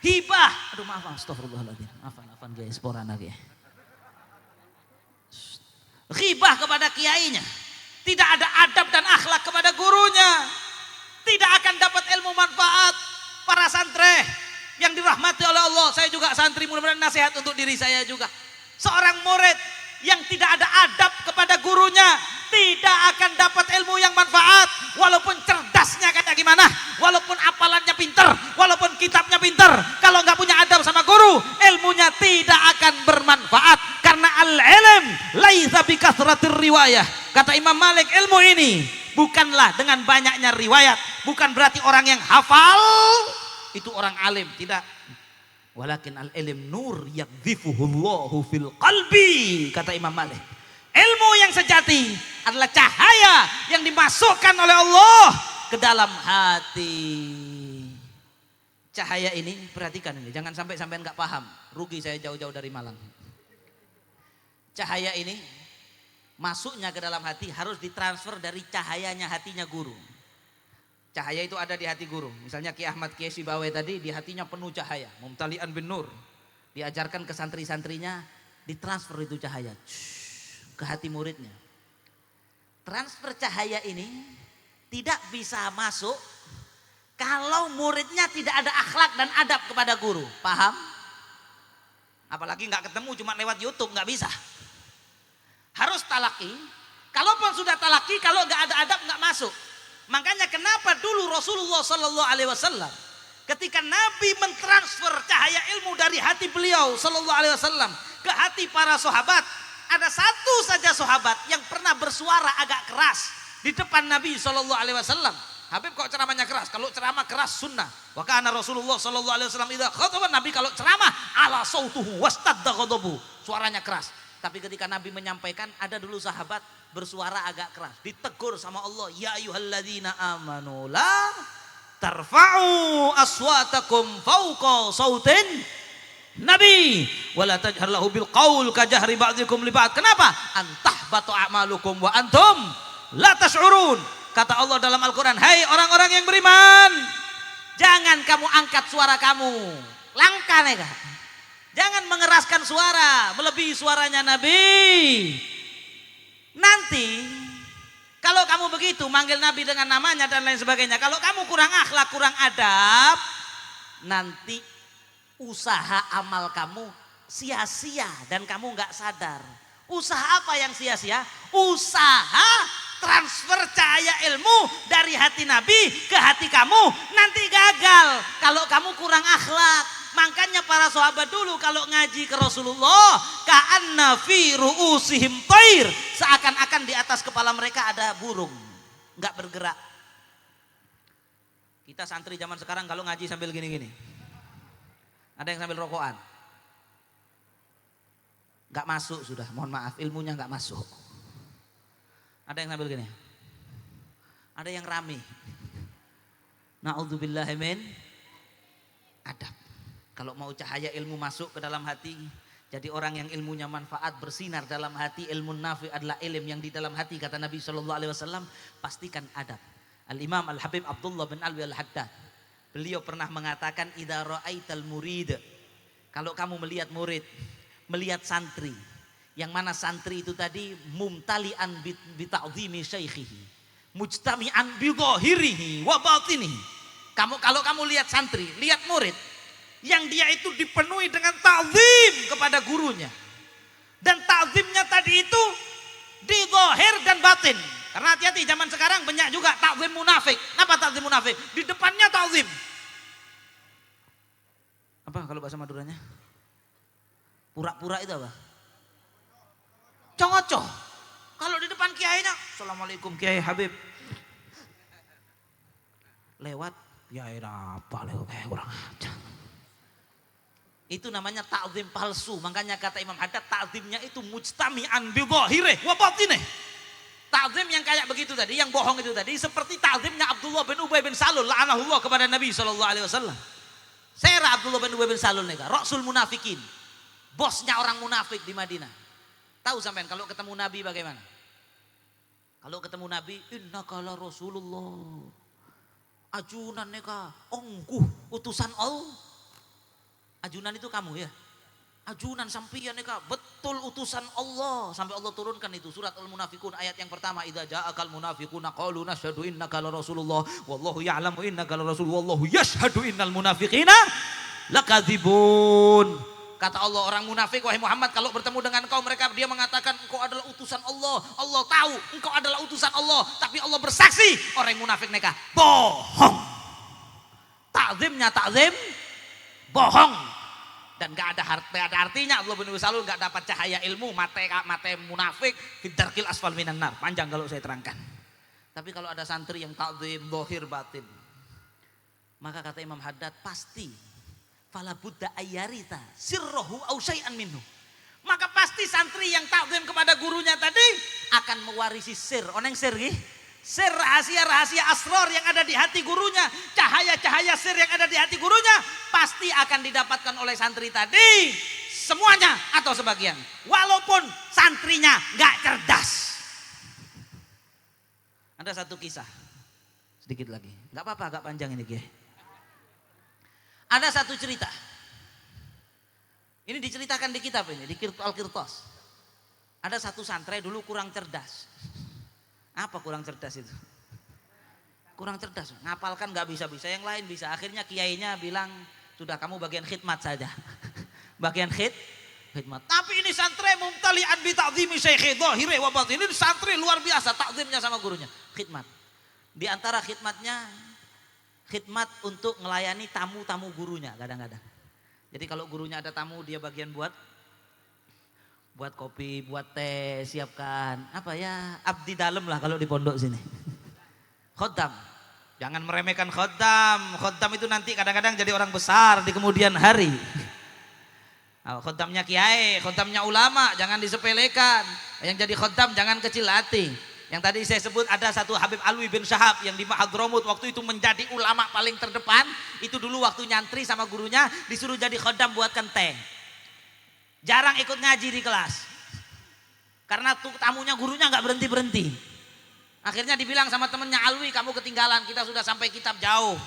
hibah. Aduh maaf, astagfirullahaladzim. Afan guys, sporan lagi. Ghibah kepada kiainya, tidak ada adab dan akhlak kepada gurunya, tidak akan dapat ilmu manfaat. Para santri yang dirahmati oleh Allah, saya juga santri, mudah-mudahan nasihat untuk diri saya juga. Seorang murid yang tidak ada adab kepada gurunya tidak akan dapat ilmu yang manfaat, walaupun cerdasnya kayak gimana, walaupun apalannya pinter, walaupun kitabnya pinter, kalau nggak punya adab sama guru, ilmunya tidak akan bermanfaat. Karena al-ilm laisa bi kathratir riwayah. Kata Imam Malik, ilmu ini bukanlah dengan banyaknya riwayat, bukan berarti orang yang hafal itu orang alim, tidak. Walakin al-ilm nur yakdhifuhullahu fil qalbi, kata Imam Malik. Ilmu yang sejati adalah cahaya yang dimasukkan oleh Allah ke dalam hati. Cahaya ini, perhatikan ini, jangan sampai sampean nggak paham. Rugi saya jauh-jauh dari Malang. Cahaya ini masuknya ke dalam hati harus ditransfer dari cahayanya hatinya guru. Cahaya itu ada di hati guru. Misalnya Ki Ahmad Kiai Sibawe tadi di hatinya penuh cahaya, mumtalian bin nur. Diajarkan ke santri-santrinya, ditransfer itu cahaya ke hati muridnya. Transfer cahaya ini tidak bisa masuk kalau muridnya tidak ada akhlak dan adab kepada guru. Paham? Apalagi nggak ketemu cuma lewat YouTube, nggak bisa. Harus talaki. Kalaupun sudah talaki, kalau nggak ada adab nggak masuk. Makanya kenapa dulu Rasulullah Sallallahu Alaihi Wasallam ketika Nabi mentransfer cahaya ilmu dari hati beliau Sallallahu Alaihi Wasallam ke hati para sahabat, ada satu saja sahabat yang pernah bersuara agak keras di depan Nabi Sallallahu Alaihi Wasallam. Habib kok ceramahnya keras? Kalau ceramah keras sunnah. Wa kana Rasulullah Sallallahu Alaihi Wasallam idza khataba, Nabi kalau ceramah ala sautuhu wastadda ghadabu, suaranya keras. Tapi ketika Nabi menyampaikan, ada dulu sahabat bersuara agak keras, ditegur sama Allah, ya ayyuhalladzina amanu la tarfa'u aswatakum fawqa sautin Nabi wala tajhar lahu bil qaul ka jahri ba'dikum li ba'd. Kenapa? Antahbatu a'malukum wa antum la tash'urun. Kata Allah dalam Al-Quran, hai orang-orang yang beriman, jangan kamu angkat suara kamu, langka nega. Jangan mengeraskan suara, melebihi suaranya Nabi. Nanti, kalau kamu begitu, manggil Nabi dengan namanya dan lain sebagainya, kalau kamu kurang akhlak, kurang adab, nanti usaha amal kamu sia-sia dan kamu nggak sadar. Usaha apa yang sia-sia? Usaha transfer cahaya ilmu dari hati Nabi ke hati kamu nanti gagal kalau kamu kurang akhlak. Makanya para sahabat dulu kalau ngaji ke Rasulullah, ka'anna fi ru'usihim thair, seakan-akan di atas kepala mereka ada burung, nggak bergerak. Kita santri zaman sekarang kalau ngaji sambil gini-gini, ada yang sambil rokokan, nggak masuk sudah, mohon maaf ilmunya nggak masuk. Ada yang sambil gini, ada yang rame. Na'udzubillahi min adab. Kalau mau cahaya ilmu masuk ke dalam hati, jadi orang yang ilmunya manfaat bersinar dalam hati, ilmu nafi adalah ilmu yang di dalam hati, kata Nabi Shallallahu Alaihi Wasallam. Pastikan adab. Al Imam Al Habib Abdullah bin Alwi Al Haddad, beliau pernah mengatakan, idza ra'aital murid, kalau kamu melihat murid, melihat santri, yang mana santri itu tadi mumtali'an bi ta'dhimi syaikhihi, mujtami'an bi dhahirihi wa batinihi. Kalau kamu lihat santri, lihat murid yang dia itu dipenuhi dengan ta'zim kepada gurunya, dan ta'zimnya tadi itu di zahir dan batin. Karena hati-hati zaman sekarang banyak juga ta'zim munafik. Apa ta'zim munafik? Di depannya ta'zim. Apa kalau bahasa Maduranya? Pura-pura itu apa? Congoco. Kalau di depan kiainya, assalamualaikum Kiai Habib. Lewat, kiai apa lewat kurang ajar. Itu namanya ta'zim palsu. Makanya kata Imam Haddad, ta'zimnya itu mujtami'an bi dhahirih wa batinih. Ta'zim yang kayak begitu tadi, yang bohong itu tadi, seperti ta'zimnya Abdullah bin Ubay bin Salul la'anahullah kepada Nabi sallallahu alaihi wasallam. Sera Abdullah bin Ubay bin Salul nih, rasul munafikin. Bosnya orang munafik di Madinah. Tahu sampean kalau ketemu Nabi bagaimana? Kalau ketemu Nabi, innaka la Rasulullah. Ajunan neka, ongguh utusan Allah. Ajunan itu kamu ya. Ajunan sampian neka, betul utusan Allah. Sampai Allah turunkan itu surat Al-Munafikun ayat yang pertama, idza ja'akal munafiquna qalu nashhadu innaka la Rasulullah wallahu ya'lamu innaka la Rasul wallahu yashhadu innal munafiqina lakadzibun. Kata Allah, orang munafik, wahai Muhammad, kalau bertemu dengan engkau, dia mengatakan engkau adalah utusan Allah. Allah tahu engkau adalah utusan Allah, tapi Allah bersaksi orang munafik mereka bohong. Ta'zimnya ta'zim bohong, dan gak ada artinya. Abdullah bin Ubay Salul gak dapat cahaya ilmu, mate munafik fidarkil asfal minan nar. Panjang kalau saya terangkan. Tapi kalau ada santri yang ta'zim zahir batin, maka kata Imam Haddad, pasti fala budda ayyarita sirruhu aw syai'an minhu. Maka pasti santri yang takzim kepada gurunya tadi akan mewarisi sir. Oneng sir nggih? Sir rahasia-rahasia asror yang ada di hati gurunya, cahaya-cahaya sir yang ada di hati gurunya pasti akan didapatkan oleh santri tadi. Semuanya atau sebagian. Walaupun santrinya nggak cerdas. Ada satu kisah. Sedikit lagi. Nggak apa-apa, agak panjang ini, Kiai. Ada satu cerita. Ini diceritakan di kitab ini, di Al-Qirtas. Ada satu santri dulu kurang cerdas. Apa kurang cerdas itu? Kurang cerdas, ngapalkan nggak bisa-bisa, yang lain bisa. Akhirnya kiainya bilang, sudah kamu bagian khidmat saja. Bagian khidmat. Tapi ini santri mumtali'an bi ta'zimi syaikhi dhahiri wa batin. Ini santri luar biasa takzimnya sama gurunya. Khidmat. Di antara khidmatnya, khidmat untuk melayani tamu-tamu gurunya kadang-kadang. Jadi kalau gurunya ada tamu, dia bagian buat kopi, buat teh, siapkan. Apa ya, abdi dalam lah kalau di pondok sini. Khoddam. Jangan meremehkan khoddam. Khoddam itu nanti kadang-kadang jadi orang besar di kemudian hari. Khoddamnya kiai, khoddamnya ulama, jangan disepelekan. Yang jadi khoddam jangan kecil hati. Yang tadi saya sebut ada satu Habib Alwi bin Syahab yang di Mahadramut waktu itu menjadi ulama paling terdepan. Itu dulu waktu nyantri sama gurunya disuruh jadi khoddam buatkan teh. Jarang ikut ngaji di kelas. Karena tamunya gurunya nggak berhenti-berhenti. Akhirnya dibilang sama temennya, Alwi kamu ketinggalan, kita sudah sampai kitab jauh.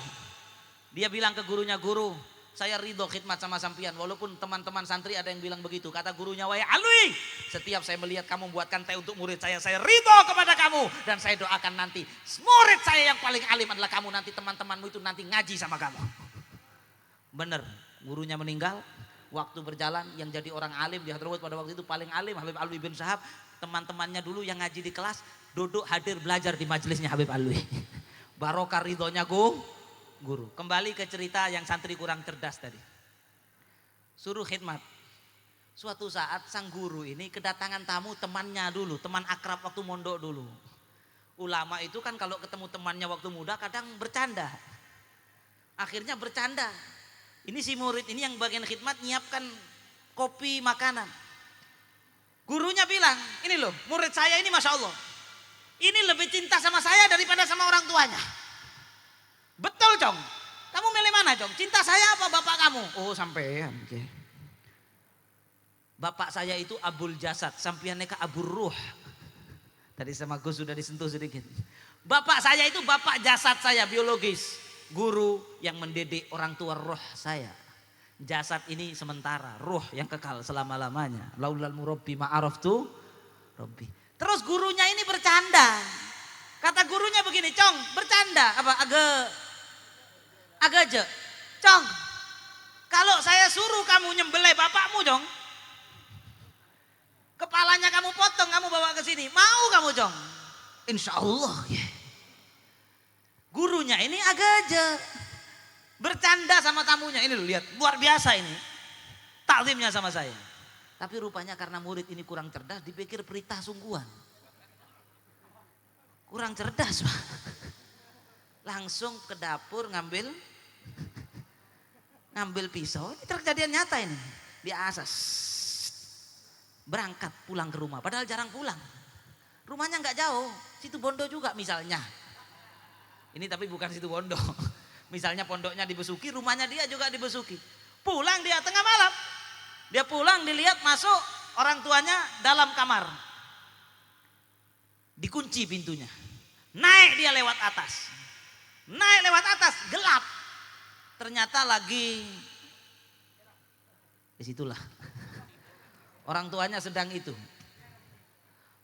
Dia bilang ke gurunya, guru saya ridho khidmat sama sampian. Walaupun teman-teman santri ada yang bilang begitu. Kata gurunya, wahai Alwi, setiap saya melihat kamu buatkan teh untuk murid saya ridho kepada kamu. Dan saya doakan nanti murid saya yang paling alim adalah kamu. Nanti teman-temanmu itu nanti ngaji sama kamu. Bener, gurunya meninggal. Waktu berjalan, yang jadi orang alim di Hadramut pada waktu itu paling alim Habib Alwi bin Syahab. Teman-temannya dulu yang ngaji di kelas duduk hadir belajar di majelisnya Habib Alwi. Barokah ridhonya guru. Kembali ke cerita yang santri kurang cerdas tadi. Suruh khidmat. Suatu saat sang guru ini kedatangan tamu temannya dulu, teman akrab waktu mondok dulu. Ulama itu kan kalau ketemu temannya waktu muda kadang bercanda. Akhirnya bercanda. Ini si murid ini yang bagian khidmat nyiapkan kopi, makanan. Gurunya bilang, ini loh murid saya ini Masya Allah. Ini lebih cinta sama saya daripada sama orang tuanya. Betul Jong, kamu milih mana Jong? Cinta saya apa bapak kamu? Oh sampean. Okay. Bapak saya itu Abul Jasad, sampean neka Abur Ruh. Tadi sama Gus sudah disentuh sedikit. Bapak saya itu bapak jasad saya biologis. Guru yang mendidik orang tua roh saya. Jasad ini sementara, roh yang kekal selama-lamanya. Laulal murabbi ma'araftu rabbi. Terus gurunya ini bercanda. Kata gurunya begini, Cong, bercanda apa agak aja. Cong, kalau saya suruh kamu nyembelih bapakmu, Cong, kepalanya kamu potong, kamu bawa ke sini, mau kamu, Cong? Insya Allah. Ya. Gurunya ini agak aja bercanda sama tamunya. Ini loh, lihat, luar biasa ini taklimnya sama saya. Tapi rupanya karena murid ini kurang cerdas, dipikir perintah sungguhan. Kurang cerdas, Pak. Langsung ke dapur ngambil pisau. Ini terjadian nyata ini. Di asas. Berangkat pulang ke rumah. Padahal jarang pulang. Rumahnya nggak jauh. Situ Bondo juga misalnya. Ini tapi bukan situ Bondo. Misalnya pondoknya dibesuki, rumahnya dia juga dibesuki. Pulang dia tengah malam. Dia pulang dilihat masuk orang tuanya dalam kamar. Dikunci pintunya. Naik dia lewat atas. Naik lewat atas, gelap. Ternyata lagi disitulah. Orang tuanya sedang itu.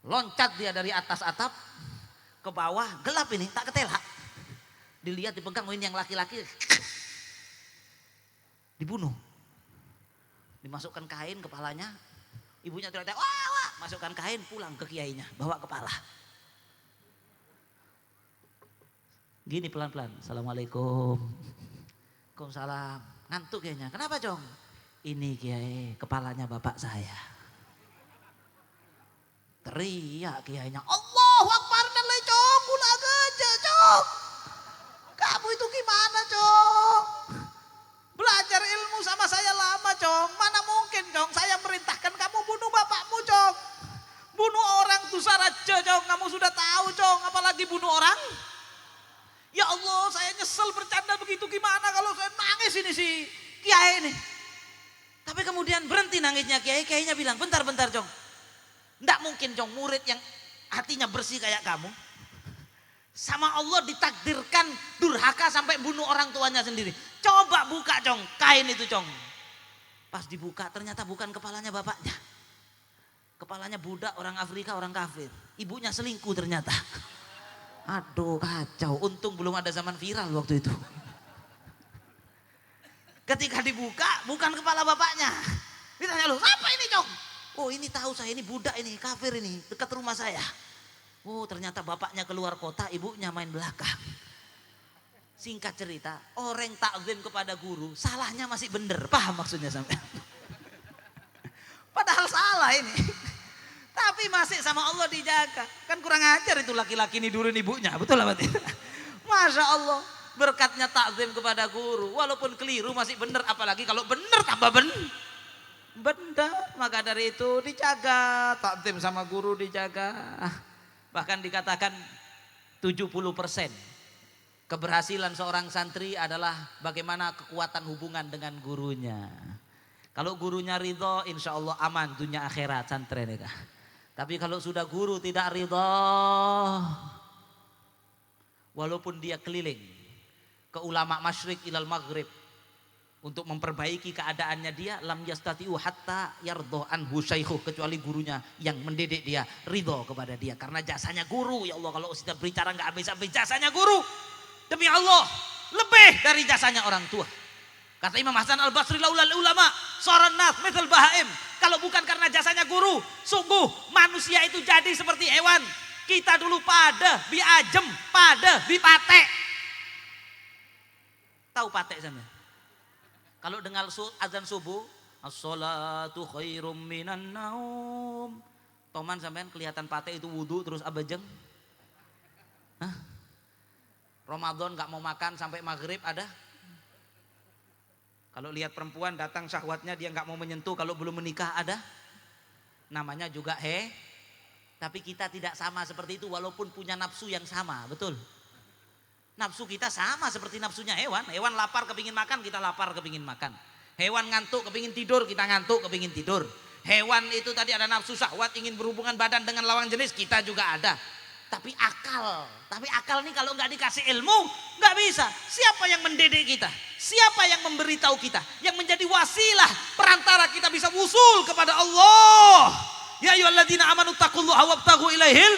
Loncat dia dari atas atap ke bawah, gelap ini, tak ketela. Dilihat dipegang, oh ini yang laki-laki. Dibunuh. Dimasukkan kain kepalanya. Ibunya teriak, wah, wah. Masukkan kain, pulang ke kiainya, bawa kepala. Gini pelan-pelan, assalamualaikum. Waalaikumsalam. Ngantuk kayaknya. Kenapa Jong? Ini kiai, kepalanya bapak saya. Teriak kiainya, Allahu Akbar nilai Jong, gula aja Jong. Kamu itu gimana Jong? Belajar ilmu sama nyesel bercanda begitu, gimana kalau saya nangis ini si kiai ini. Tapi kemudian berhenti nangisnya kiai, kiainya bilang, bentar Cong. Enggak mungkin Cong, murid yang hatinya bersih kayak kamu. Sama Allah ditakdirkan durhaka sampai bunuh orang tuanya sendiri. Coba buka Cong, kain itu Cong. Pas dibuka ternyata bukan kepalanya bapaknya. Kepalanya budak orang Afrika, orang kafir. Ibunya selingkuh ternyata. Aduh kacau, untung belum ada zaman viral waktu itu. Ketika dibuka bukan kepala bapaknya. Ditanya, loh apa ini Cong? Oh ini tahu saya, ini budak ini, kafir ini, dekat rumah saya. Oh ternyata bapaknya keluar kota, ibunya main belakang. Singkat cerita, orang takzim kepada guru, salahnya masih bener. Paham maksudnya sampai? Padahal salah ini. Tapi masih sama Allah dijaga. Kan kurang ajar itu laki-laki nidurin ibunya. Betul lah berarti? Masya Allah. Berkatnya takzim kepada guru. Walaupun keliru masih benar. Apalagi kalau benar tambah benar. Maka dari itu dijaga. Takzim sama guru dijaga. Bahkan dikatakan 70% keberhasilan seorang santri adalah bagaimana kekuatan hubungan dengan gurunya. Kalau gurunya ridho, insya Allah aman dunia akhirat santri ini. Tapi kalau sudah guru tidak ridho, walaupun dia keliling ke ulama masyrik ilal maghrib untuk memperbaiki keadaannya dia, lam yastati'u hatta yardho anhu syaikhuh, kecuali gurunya yang mendidik dia ridho kepada dia karena jasanya guru. Ya Allah, kalau kita berbicara nggak habis-habis jasanya guru. Demi Allah, lebih dari jasanya orang tua. Kata Imam Hasan Al-Basri, laulal ulama saran nas mithal bahaim. Kalau bukan karena jasanya guru, sungguh manusia itu jadi seperti hewan. Kita dulu pada bi ajem, pada bi patek. Tahu patek sana? Kalau dengar azan subuh, as-salatu khairum minan naum. Toman sampean kelihatan patek itu wudu terus abajeng. Hah? Ramadan gak mau makan sampai maghrib ada? Kalau lihat perempuan datang syahwatnya dia gak mau menyentuh kalau belum menikah ada? Namanya juga tapi kita tidak sama seperti itu walaupun punya nafsu yang sama, betul? Nafsu kita sama seperti nafsunya hewan. Hewan lapar kepingin makan, kita lapar kepingin makan. Hewan ngantuk kepingin tidur, kita ngantuk kepingin tidur. Hewan itu tadi ada nafsu syahwat ingin berhubungan badan dengan lawan jenis, kita juga ada. Tapi akal ini kalau nggak dikasih ilmu nggak bisa. Siapa yang mendidik kita? Siapa yang memberitahu kita? Yang menjadi wasilah perantara kita bisa wusul kepada Allah. Ya ayyuhalladzina amanu taqullaha wabtaghu ilaihil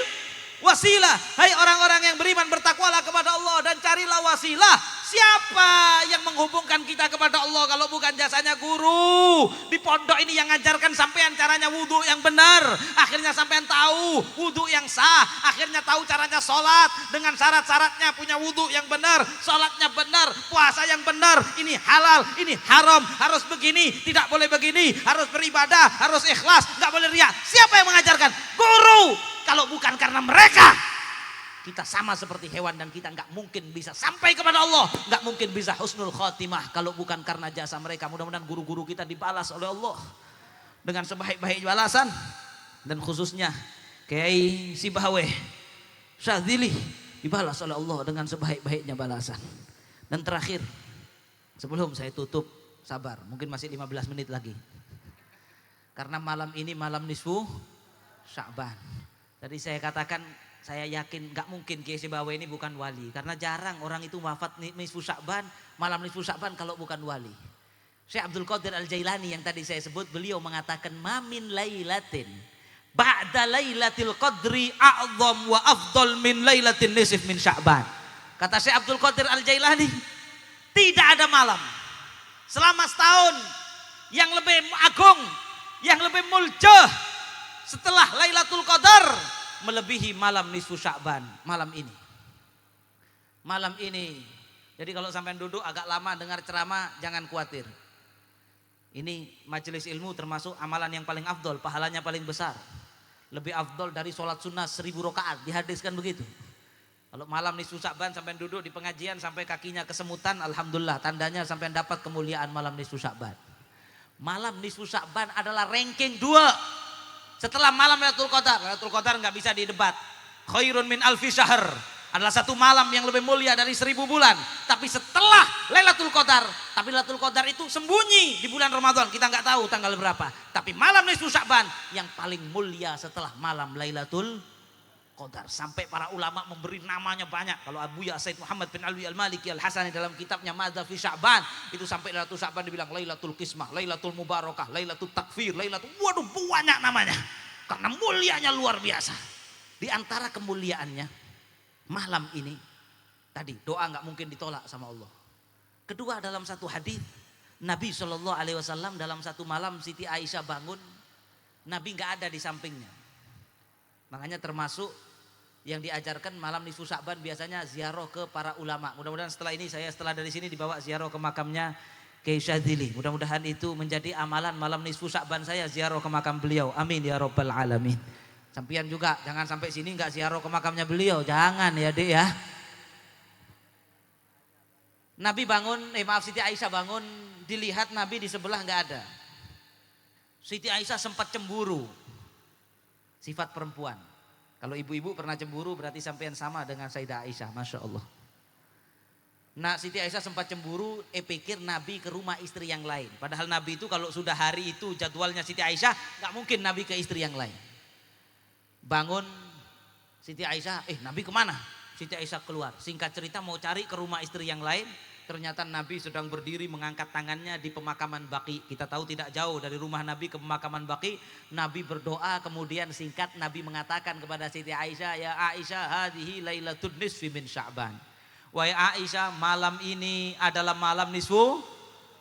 wasilah. Hai orang-orang yang beriman, bertakwalah kepada Allah dan carilah wasilah. Siapa yang menghubungkan kita kepada Allah kalau bukan jasanya guru? Di pondok ini yang ngajarkan sampean caranya wudhu yang benar. Akhirnya sampean tahu wudhu yang sah. Akhirnya tahu caranya sholat dengan syarat-syaratnya, punya wudhu yang benar, sholatnya benar, puasa yang benar. Ini halal, ini haram, harus begini, tidak boleh begini, harus beribadah, harus ikhlas, nggak boleh riya. Siapa yang mengajarkan? Guru. Kalau bukan karena mereka, kita sama seperti hewan dan kita nggak mungkin bisa sampai kepada Allah, nggak mungkin bisa husnul khotimah kalau bukan karena jasa mereka. Mudah-mudahan guru-guru kita dibalas oleh Allah dengan sebaik-baik balasan, dan khususnya Kiai Sibaweh Syadzili dibalas oleh Allah dengan sebaik-baiknya balasan. Dan terakhir, sebelum saya tutup, sabar, mungkin masih 15 menit lagi, karena malam ini malam nisfu Sya'ban. Tadi saya katakan, saya yakin gak mungkin Kiai Sibaweh ini bukan wali. Karena jarang orang itu wafat nisfu Sya'ban, malam nisfu Sya'ban kalau bukan wali. Syekh Abdul Qadir Al-Jailani yang tadi saya sebut, beliau mengatakan, mamin lailatin ba'da lailatil qadri a'zam wa afdal min lailatin nisif min Sya'ban. Kata Syekh Abdul Qadir Al-Jailani, tidak ada malam selama setahun yang lebih agung, yang lebih muljah setelah Lailatul Qadar melebihi malam nisfu Sya'ban, malam ini. Malam ini. Jadi kalau sampai duduk agak lama dengar ceramah, jangan khawatir. Ini majelis ilmu termasuk amalan yang paling afdol, pahalanya paling besar. Lebih afdol dari sholat sunnah 1000 rakaat, dihadiskan begitu. Kalau malam nisfu Sya'ban sampai duduk di pengajian sampai kakinya kesemutan, alhamdulillah tandanya sampai dapat kemuliaan malam nisfu Sya'ban. Malam nisfu Sya'ban adalah ranking 2 setelah malam Lailatul Qadar. Lailatul Qadar nggak bisa didebat. Khairun min alfi syahr. adalah satu malam yang lebih mulia dari 1000 bulan. Tapi setelah Lailatul Qadar, tapi Lailatul Qadar itu sembunyi di bulan Ramadan, kita nggak tahu tanggal berapa. Tapi malam nisfu Sya'ban yang paling mulia setelah malam Lailatul Qadar. Sampai para ulama memberi namanya banyak. Kalau Abuya Said Muhammad bin Alwi Al-Maliki Al-Hasani dalam kitabnya Madza fi Sya'ban, itu sampai Lailatul Sya'ban dibilang Lailatul Qismah, Lailatul Mubarakah, Lailatul Takfir, Lailatul, waduh banyak namanya. Karena mulianya luar biasa. Di antara kemuliaannya malam ini tadi doa nggak mungkin ditolak sama Allah. Kedua, dalam satu hadis Nabi SAW dalam satu malam Siti Aisyah bangun, Nabi nggak ada di sampingnya. Makanya termasuk yang diajarkan malam nisfu Sya'ban biasanya ziarah ke para ulama. Mudah-mudahan setelah dari sini dibawa ziarah ke makamnya Kiai Syadzili. Mudah-mudahan itu menjadi amalan malam nisfu Sya'ban saya, ziarah ke makam beliau. Amin ya rabbal alamin. Sampian juga jangan sampai sini nggak ziarah ke makamnya beliau. Jangan ya Dek ya. Nabi bangun, Siti Aisyah bangun, dilihat Nabi di sebelah nggak ada. Siti Aisyah sempat cemburu. Sifat perempuan. Kalau ibu-ibu pernah cemburu berarti sampean sama dengan Sayyidah Aisyah, Masya Allah. Nah Siti Aisyah sempat cemburu, pikir Nabi ke rumah istri yang lain. Padahal Nabi itu kalau sudah hari itu jadwalnya Siti Aisyah, gak mungkin Nabi ke istri yang lain. Bangun Siti Aisyah, Nabi kemana? Siti Aisyah keluar, singkat cerita mau cari ke rumah istri yang lain. Ternyata Nabi sedang berdiri mengangkat tangannya di pemakaman Baqi. Kita tahu tidak jauh dari rumah Nabi ke pemakaman Baqi. Nabi berdoa, kemudian singkat Nabi mengatakan kepada Siti Aisyah, ya Aisyah, hadhihi lailatul nisfi min Sya'ban. Wahai Aisyah, malam ini adalah malam nisfu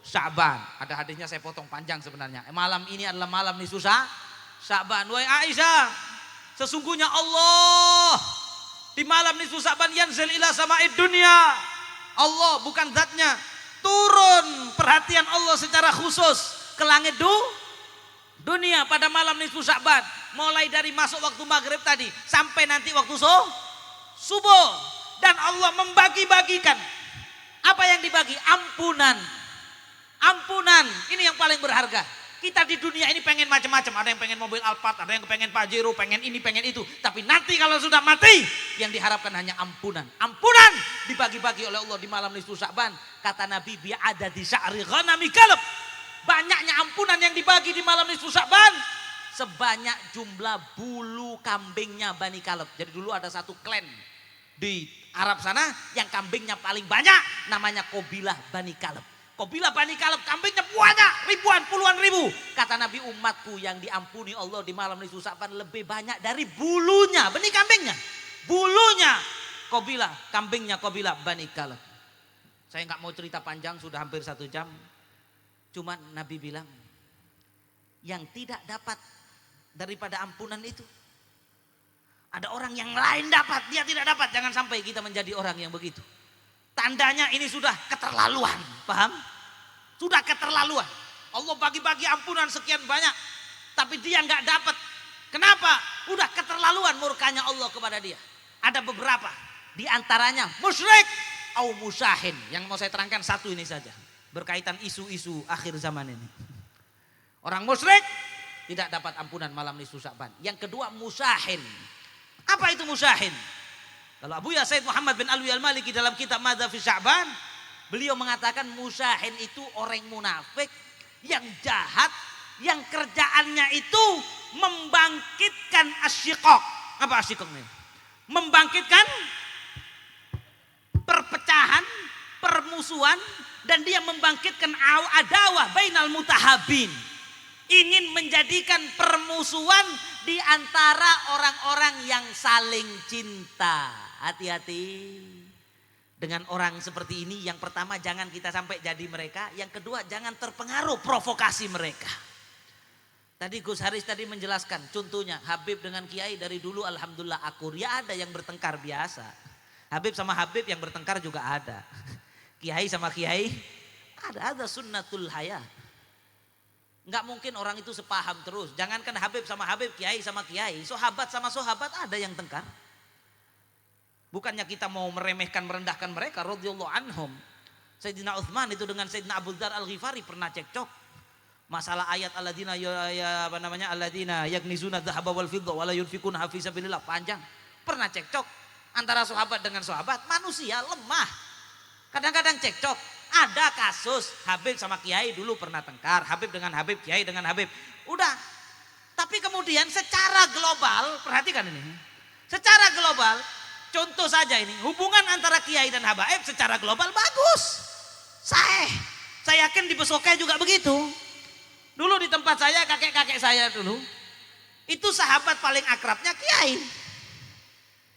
Sya'ban. Ada hadisnya saya potong panjang sebenarnya. Malam ini adalah malam nisfu Sya'ban. Wahai Aisyah, sesungguhnya Allah di malam nisfu Sya'ban yanzil ila sama'id dunya. Allah bukan zatnya, turun perhatian Allah secara khusus ke langit dunia pada malam nisfu Sya'ban. Mulai dari masuk waktu maghrib tadi sampai nanti waktu subuh. Dan Allah membagi-bagikan. Apa yang dibagi? Ampunan. Ampunan, ini yang paling berharga. Kita di dunia ini pengen macam-macam. Ada yang pengen mobil Alphard, ada yang pengen Pajero, pengen ini, pengen itu. Tapi nanti kalau sudah mati, yang diharapkan hanya ampunan. Ampunan dibagi-bagi oleh Allah di malam nisfu Sya'ban. Kata Nabi, bi'ada di sya'ri ghanami kalb. Banyaknya ampunan yang dibagi di malam nisfu Sya'ban sebanyak jumlah bulu kambingnya Bani Kalb. Jadi dulu ada satu klan di Arab sana yang kambingnya paling banyak, namanya Qabilah Bani Kalb. Qabilah Bani Kalb kambingnya banyak, ribuan, puluhan ribu. Kata Nabi, umatku yang diampuni Allah di malam nisfu Sya'ban lebih banyak dari bulunya, benih kambingnya. Bulunya Qabilah, kambingnya Qabilah Bani Kalb. Saya nggak mau cerita panjang, sudah hampir 1 jam. Cuman Nabi bilang, yang tidak dapat daripada ampunan itu, ada orang yang lain dapat, dia tidak dapat. Jangan sampai kita menjadi orang yang begitu. Tandanya ini sudah keterlaluan, paham? Sudah keterlaluan. Allah bagi-bagi ampunan sekian banyak, tapi dia nggak dapat. Kenapa? Udah keterlaluan murkanya Allah kepada dia. Ada beberapa, di antaranya musyrik au musahin. Yang mau saya terangkan satu ini saja, berkaitan isu-isu akhir zaman ini. Orang musyrik tidak dapat ampunan malam nisfu Sya'ban. Yang kedua musahin. Apa itu musahin? Kalau Abuya Said Muhammad bin Alwi Al-Maliki dalam kitab Madza fi Sya'ban, beliau mengatakan musahin itu orang munafik yang jahat, yang kerjaannya itu membangkitkan asyiqaq. Apa asyiqaq ini? Membangkitkan perpecahan, permusuhan, dan dia membangkitkan adawah bainal mutahabin. Ingin menjadikan permusuhan di antara orang-orang yang saling cinta. Hati-hati dengan orang seperti ini. Yang pertama, jangan kita sampai jadi mereka. Yang kedua, jangan terpengaruh provokasi mereka. Tadi Gus Haris tadi menjelaskan, contohnya Habib dengan Kiai dari dulu alhamdulillah akur. Ya ada yang bertengkar biasa. Habib sama Habib yang bertengkar juga ada. Kiai sama Kiai ada sunnatul hayat. Enggak mungkin orang itu sepaham terus. Jangankan Habib sama Habib, Kiai sama Kiai, sahabat sama sahabat ada yang tengkar. Bukannya kita mau meremehkan, merendahkan mereka radhiyallahu anhum. Sayyidina Utsman itu dengan Sayyidina Abu Dzar Al-Ghifari pernah cekcok. Masalah ayat alladzina alladzina yaknizuna dzahaba wal fidda wa la yunfikuna fi sabilillah, panjang. Pernah cekcok Antara sahabat dengan sahabat, manusia lemah. Kadang-kadang cekcok. Ada kasus Habib sama Kiai dulu pernah tengkar. Habib dengan Habib, Kiai dengan Habib. Udah. Tapi kemudian secara global, perhatikan ini. Secara global, contoh saja ini. Hubungan antara Kiai dan Habaib secara global bagus. Saya yakin di Besokai juga begitu. Dulu di tempat saya, kakek-kakek saya dulu. Itu sahabat paling akrabnya Kiai.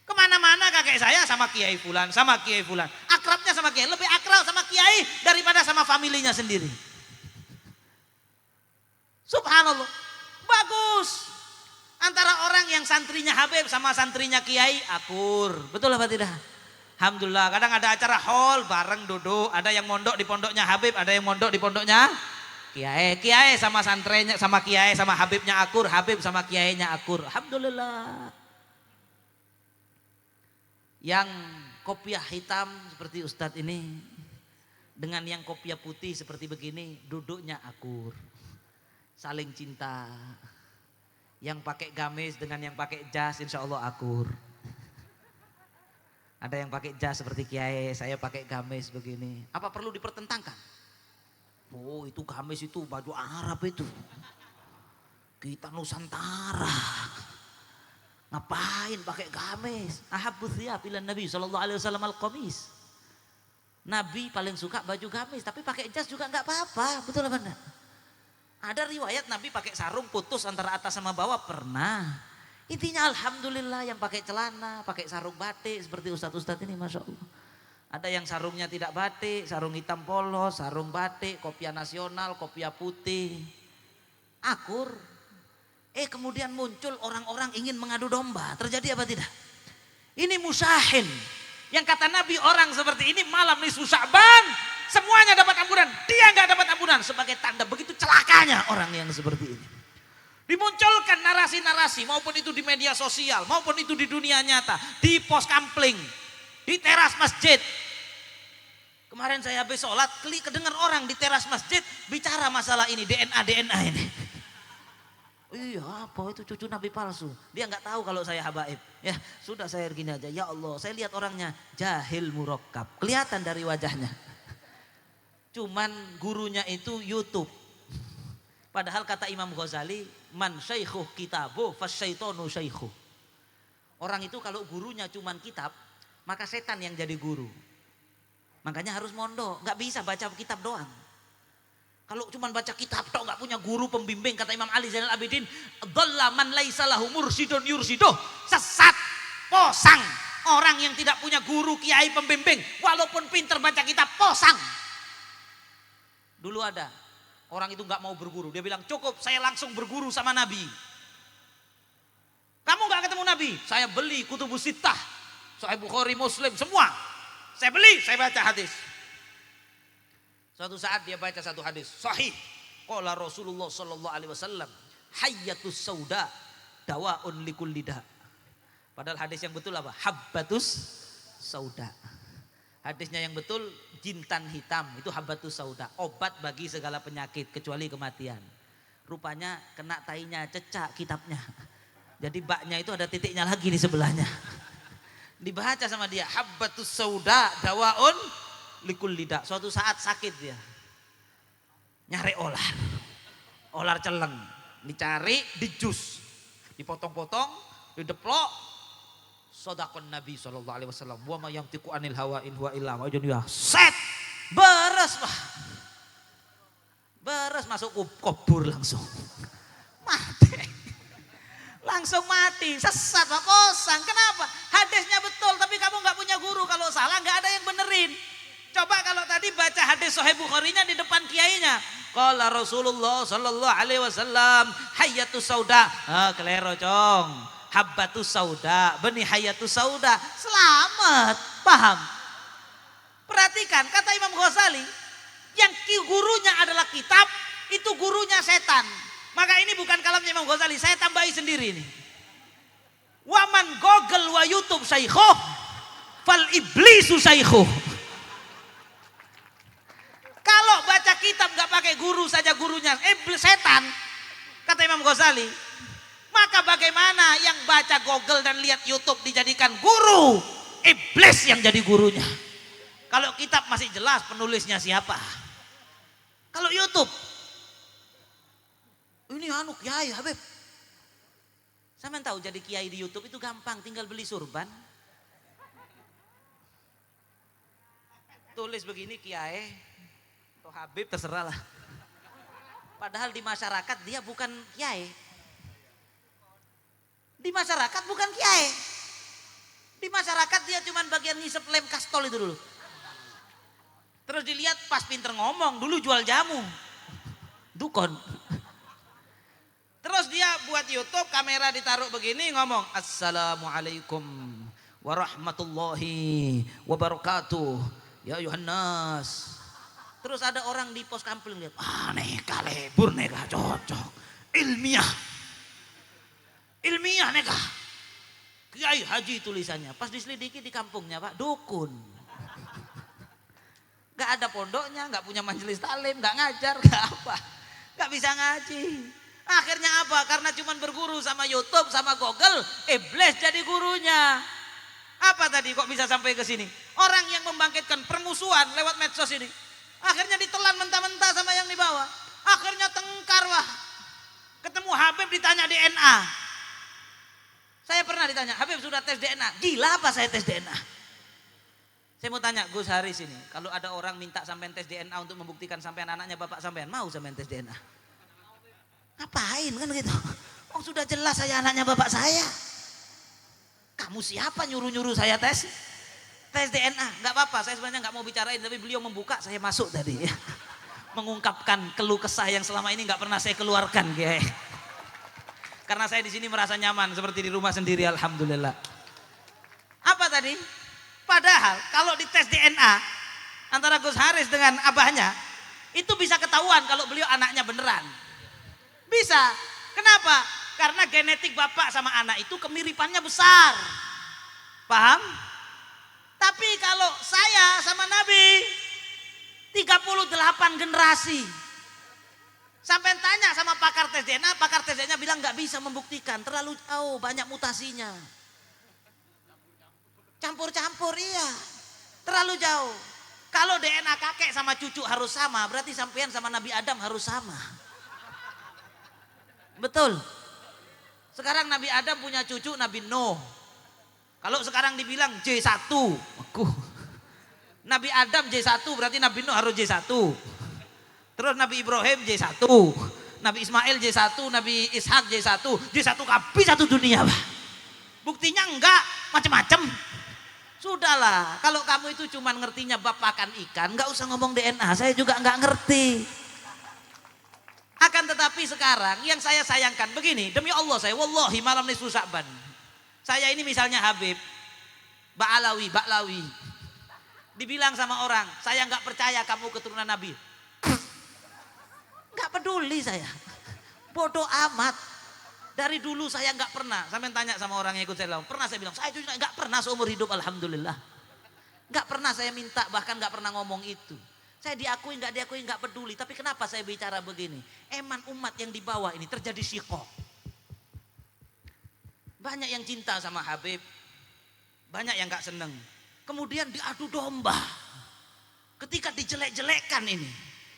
Kemana-mana kakek saya sama Kiai Fulan, sama Kiai Fulan. Akrabnya sama Kiai, lebih akrab sama Kiai daripada sama familinya sendiri. Subhanallah, bagus. Antara orang yang santrinya Habib sama santrinya Kiai akur. Betul apa tidak? Alhamdulillah, kadang ada acara hall bareng duduk. Ada yang mondok di pondoknya Habib, ada yang mondok di pondoknya Kiai. Kiai sama santrinya, sama Kiai sama Habibnya akur, Habib sama Kiainya akur. Alhamdulillah. Yang kopiah hitam seperti Ustadz ini dengan yang kopiah putih seperti begini duduknya akur, saling cinta. Yang pakai gamis dengan yang pakai jas insya Allah akur. Ada yang pakai jas seperti Kiai, saya pakai gamis begini. Apa perlu dipertentangkan? Oh itu gamis itu baju Arab itu, kita Nusantara. Ngapain pakai gamis? Ahabbu thiyab ila Nabi sallallahu alaihi wasallam al-qamis. Nabi paling suka baju gamis, tapi pakai jas juga enggak apa-apa. Betul apa enggak? Ada riwayat Nabi pakai sarung putus antara atas sama bawah, pernah. Intinya alhamdulillah yang pakai celana, pakai sarung batik seperti ustadz-ustadz ini Masya Allah. Ada yang sarungnya tidak batik, sarung hitam polos, sarung batik, kopiah nasional, kopiah putih. Akur. Kemudian muncul orang-orang ingin mengadu domba. Terjadi apa tidak? Ini musahin. Yang kata Nabi orang seperti ini malam nisfu Sya'ban semuanya dapat ampunan. Dia nggak dapat ampunan. Sebagai tanda begitu celakanya orang yang seperti ini. Dimunculkan narasi-narasi maupun itu di media sosial maupun itu di dunia nyata. Di pos kampling. Di teras masjid. Kemarin saya habis sholat kedengar orang di teras masjid bicara masalah ini. DNA ini. Iya apa itu cucu Nabi palsu. Dia nggak tahu kalau saya habaib. Ya sudah saya gini aja. Ya Allah saya lihat orangnya jahil murakkab. Kelihatan dari wajahnya. Cuman gurunya itu YouTube. Padahal kata Imam Ghazali. Man syaikhuh kitabuh fasyaitonu syaikhuh. Orang itu kalau gurunya cuman kitab. Maka setan yang jadi guru. Makanya harus mondok. Nggak bisa baca kitab doang. Kalau cuma baca kitab tok nggak punya guru pembimbing, kata Imam Ali Zainal Abidin, dhalla man laisa lahu mursyidun yursiduh. Sesat, posang orang yang tidak punya guru kiai pembimbing, walaupun pinter baca kitab posang. Dulu ada orang itu nggak mau berguru, dia bilang cukup saya langsung berguru sama Nabi. Kamu nggak ketemu Nabi? Saya beli Kutubus Sittah, Sahih Bukhari, Muslim semua. Saya beli, saya baca hadis. Suatu saat dia baca satu hadis sahih. Qala Rasulullah sallallahu alaihi wasallam, hayyatus sauda dawaun likulli da. Padahal hadis yang betul apa? Habbatus sauda. Hadisnya yang betul jintan hitam itu habbatus sauda, obat bagi segala penyakit kecuali kematian. Rupanya kena tainya cecak kitabnya. Jadi baknya itu ada titiknya lagi di sebelahnya. Dibaca sama dia habbatus sauda dawaun likul lidah. Suatu saat sakit dia, nyari olar celeng, dicari, dijus, dipotong-potong, dideplok. Shadaqan Nabi sallallahu alaihi wasallam, wa ma yantiqu anil hawa in huwa illa wahyun yuha. Set, beres lah, beres masuk kubur langsung, mati, langsung mati, sesat, posang. Kenapa? Hadisnya betul, tapi kamu nggak punya guru. Kalau salah nggak ada yang benerin. Coba kalau tadi baca hadis Sahih Bukharinya di depan kiainya. Qala Rasulullah sallallahu alaihi wasallam hayyatus sauda. Kelero cong. Habbatus sauda, benih hayatus sauda. Selamat, paham? Perhatikan kata Imam Ghazali, yang gurunya adalah kitab, itu gurunya setan. Maka ini bukan kalamnya Imam Ghazali, saya tambahi sendiri ini. Waman Google wa YouTube syaikhuh fal iblisu syaikhuh. Kalau baca kitab gak pakai guru saja gurunya iblis setan, kata Imam Ghazali, maka bagaimana yang baca Google dan lihat YouTube dijadikan guru? iblis yang jadi gurunya. Kalau kitab masih jelas penulisnya siapa. Kalau YouTube, ini anu kiai Habib. Sampean tahu jadi kiai di YouTube itu gampang, tinggal beli surban. Tulis begini kiai atau Habib terserah lah. Padahal di masyarakat dia bukan kiai. Di masyarakat bukan kiai. Di masyarakat dia cuman bagian ngisep lem kastol itu dulu. Terus dilihat pas pinter ngomong, dulu jual jamu. Dukon. Terus dia buat YouTube, kamera ditaruh begini ngomong, Assalamualaikum warahmatullahi wabarakatuh. Ya Yohanes. Terus ada orang di pos kampling lihat, neka lebur neka cocok. Ilmiah. Ilmiah neka. Kiai Haji tulisannya. Pas diselidiki di kampungnya Pak, dukun. Gak ada pondoknya, gak punya majelis taklim, gak ngajar, gak apa. Gak bisa ngaji. Akhirnya apa? Karena cuma berguru sama YouTube, sama Google, iblis jadi gurunya. Apa tadi kok bisa sampai ke sini? Orang yang membangkitkan permusuhan lewat medsos ini. Akhirnya ditelan mentah-mentah sama yang di bawah. Akhirnya tengkar wah. Ketemu Habib ditanya DNA. Saya pernah ditanya, Habib sudah tes DNA. Gila apa saya tes DNA? Saya mau tanya Gus Haris ini, kalau ada orang minta sampean tes DNA untuk membuktikan sampean anaknya bapak sampean, mau sampean tes DNA? Ngapain kan gitu? Oh sudah jelas saya anaknya bapak saya. Kamu siapa nyuruh-nyuruh saya tes? Tes DNA, nggak apa-apa. Saya sebenarnya nggak mau bicarain, tapi beliau membuka, saya masuk tadi. Ya. Mengungkapkan keluh kesah yang selama ini nggak pernah saya keluarkan, Kiai. Karena saya di sini merasa nyaman seperti di rumah sendiri, alhamdulillah. Apa tadi? Padahal kalau dites DNA antara Gus Haris dengan abahnya, itu bisa ketahuan kalau beliau anaknya beneran. Bisa. Kenapa? Karena genetik bapak sama anak itu kemiripannya besar. Paham? Tapi kalau saya sama Nabi 38 generasi. Sampai tanya sama pakar tes DNA, pakar tes DNA bilang nggak bisa membuktikan, terlalu jauh, banyak mutasinya. Campur-campur iya, terlalu jauh. Kalau DNA kakek sama cucu harus sama, berarti sampean sama Nabi Adam harus sama. Betul. Sekarang Nabi Adam punya cucu Nabi Nuh. Kalau sekarang dibilang J1, Nabi Adam J1 berarti Nabi Nuh harus J1. Terus Nabi Ibrahim J1, Nabi Ismail J1, Nabi Ishak J1, J1 kabeh satu dunia, Pak. Buktinya enggak, macam-macam. Sudahlah, kalau kamu itu cuma ngertinya bab makan ikan, nggak usah ngomong DNA, saya juga nggak ngerti. Akan tetapi sekarang yang saya sayangkan begini, demi Allah saya, wallahi malam nisfu Sya'ban. Saya ini misalnya Habib, Ba'alawi, dibilang sama orang, saya nggak percaya kamu keturunan Nabi. Nggak peduli saya, bodoh amat. Dari dulu saya nggak pernah, sampai tanya sama orang yang ikut saya, pernah saya bilang, saya juga nggak pernah seumur hidup, alhamdulillah. Nggak pernah saya minta, bahkan nggak pernah ngomong itu. Saya diakui nggak peduli. Tapi kenapa saya bicara begini? Eman umat yang di bawah ini terjadi syikok. Banyak yang cinta sama Habib, banyak yang nggak seneng. Kemudian diadu domba. Ketika dijelek-jelekkan ini,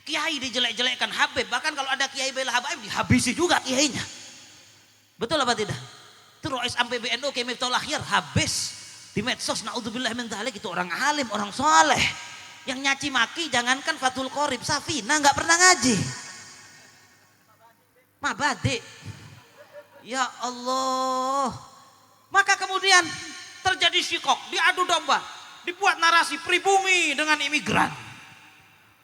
kiai dijelek-jelekkan Habib, bahkan kalau ada kiai bela Habib dihabisi juga kiainya. Betul apa tidak? Terus sampai PBNU Miftahul Akhyar habis di medsos, naudzubillah min dzalik, itu orang alim, orang soleh. Yang nyaci maki jangankan Fathul Qorib, Safina nggak pernah ngaji. Mabadi. Ya Allah. Maka kemudian terjadi syikok, diadu domba, dibuat narasi pribumi dengan imigran.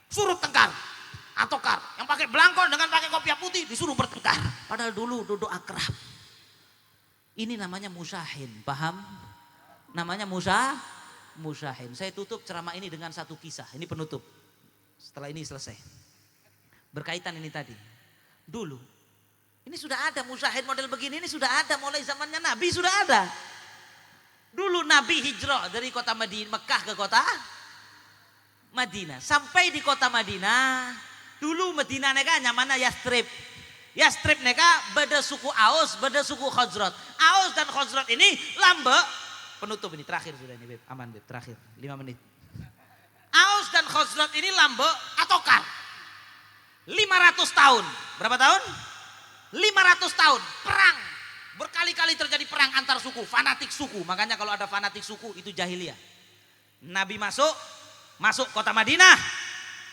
Suruh tengkar. Atokar yang pakai belangkon dengan pakai kopiah putih disuruh bertengkar. Padahal dulu duduk akrab. Ini namanya musyahin, paham? Namanya musyahin. Saya tutup ceramah ini dengan satu kisah. Ini penutup. Setelah ini selesai. Berkaitan ini tadi. Dulu, ini sudah ada musyahin model begini. Ini sudah ada mulai zamannya Nabi, sudah ada. Dulu Nabi hijrah dari kota Mekah ke kota Madinah. Sampai di kota Madinah. Dulu Madinah neka nyamannya Yastrib. Yastrib neka beda suku Aus, beda suku Khazraj. Aus dan Khazraj ini lambe penutup ini terakhir sudah ini Beb, aman Beb, terakhir 5 menit. Aus dan Khazraj ini lambe atokar. 500 tahun. Berapa tahun? 500 tahun perang. Berkali-kali terjadi perang antar suku, fanatik suku. Makanya kalau ada fanatik suku itu jahiliyah. Nabi masuk kota Madinah.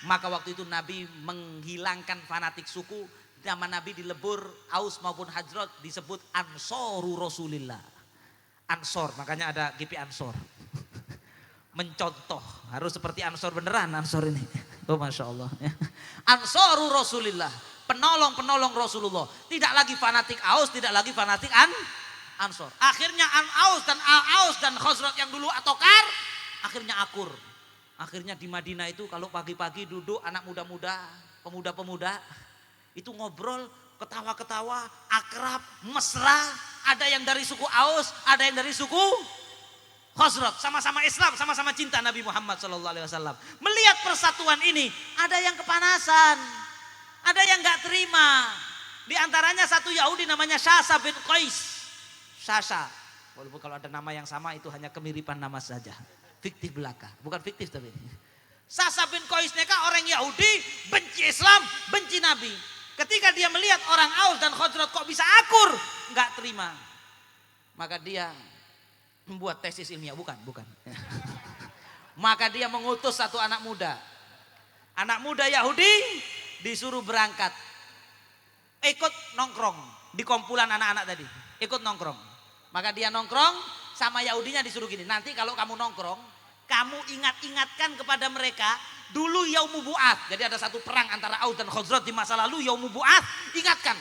Maka waktu itu Nabi menghilangkan fanatik suku. Nama Nabi dilebur Aus maupun Khazraj disebut Ansoru Rasulillah. Ansor, makanya ada GP Ansor. Mencontoh, harus seperti Ansor beneran Ansor ini. Oh Masya Allah. Ansoru Rasulillah, penolong Rasulullah. Tidak lagi fanatik Aus, tidak lagi fanatik Ansor. Akhirnya Aus dan Khazraj yang dulu atokar, akhirnya akur. Akhirnya di Madinah itu kalau pagi-pagi duduk anak muda-muda, pemuda-pemuda, itu ngobrol, ketawa-ketawa, akrab, mesra. Ada yang dari suku Aus, ada yang dari suku Khazraj, sama-sama Islam, sama-sama cinta Nabi Muhammad SAW. Melihat persatuan ini, ada yang kepanasan, ada yang nggak terima. Di antaranya satu Yahudi namanya Syasa bin Qais. Syasa, walaupun kalau ada nama yang sama itu hanya kemiripan nama saja, fiktif belaka, bukan fiktif tapi. Syasa bin Qais neka orang Yahudi, benci Islam, benci Nabi. Ketika dia melihat orang Aus dan Khazraj kok bisa akur, nggak terima. Maka dia membuat tesis ilmiah, bukan. Maka dia mengutus satu anak muda. Anak muda Yahudi disuruh berangkat. Ikut nongkrong di kumpulan anak-anak tadi. Ikut nongkrong. Maka dia nongkrong sama Yahudinya disuruh gini. Nanti kalau kamu nongkrong, kamu ingatkan kepada mereka dulu Yaumul Bu'ats. Jadi ada satu perang antara Aus dan Khazraj di masa lalu, Yaumul Bu'ats. Ingatkan.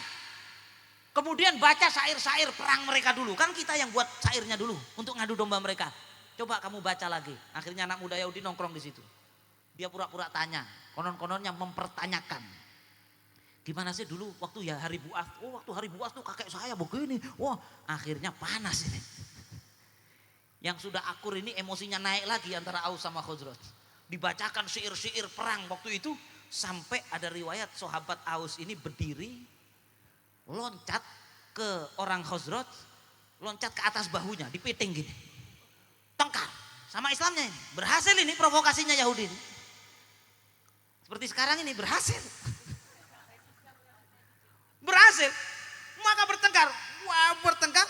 Kemudian baca syair-syair perang mereka dulu. Kan kita yang buat syairnya dulu untuk ngadu domba mereka. Coba kamu baca lagi. Akhirnya anak muda Yahudi nongkrong di situ. Dia pura-pura tanya. Konon-kononnya mempertanyakan. Gimana sih dulu waktu ya hari Bu'ats? Oh waktu hari Bu'ats tuh kakek saya begini. Wah akhirnya panas ini. Yang sudah akur ini emosinya naik lagi antara Aus sama Khazraj. Dibacakan syair-syair perang waktu itu. Sampai ada riwayat sahabat Aus ini berdiri. Loncat ke orang Khazraj, loncat ke atas bahunya, dipiting gini. Tongkar sama Islamnya ini. Berhasil ini provokasinya Yahudi ini. Seperti sekarang ini berhasil. Berhasil. Maka bertengkar. Wah, bertengkar.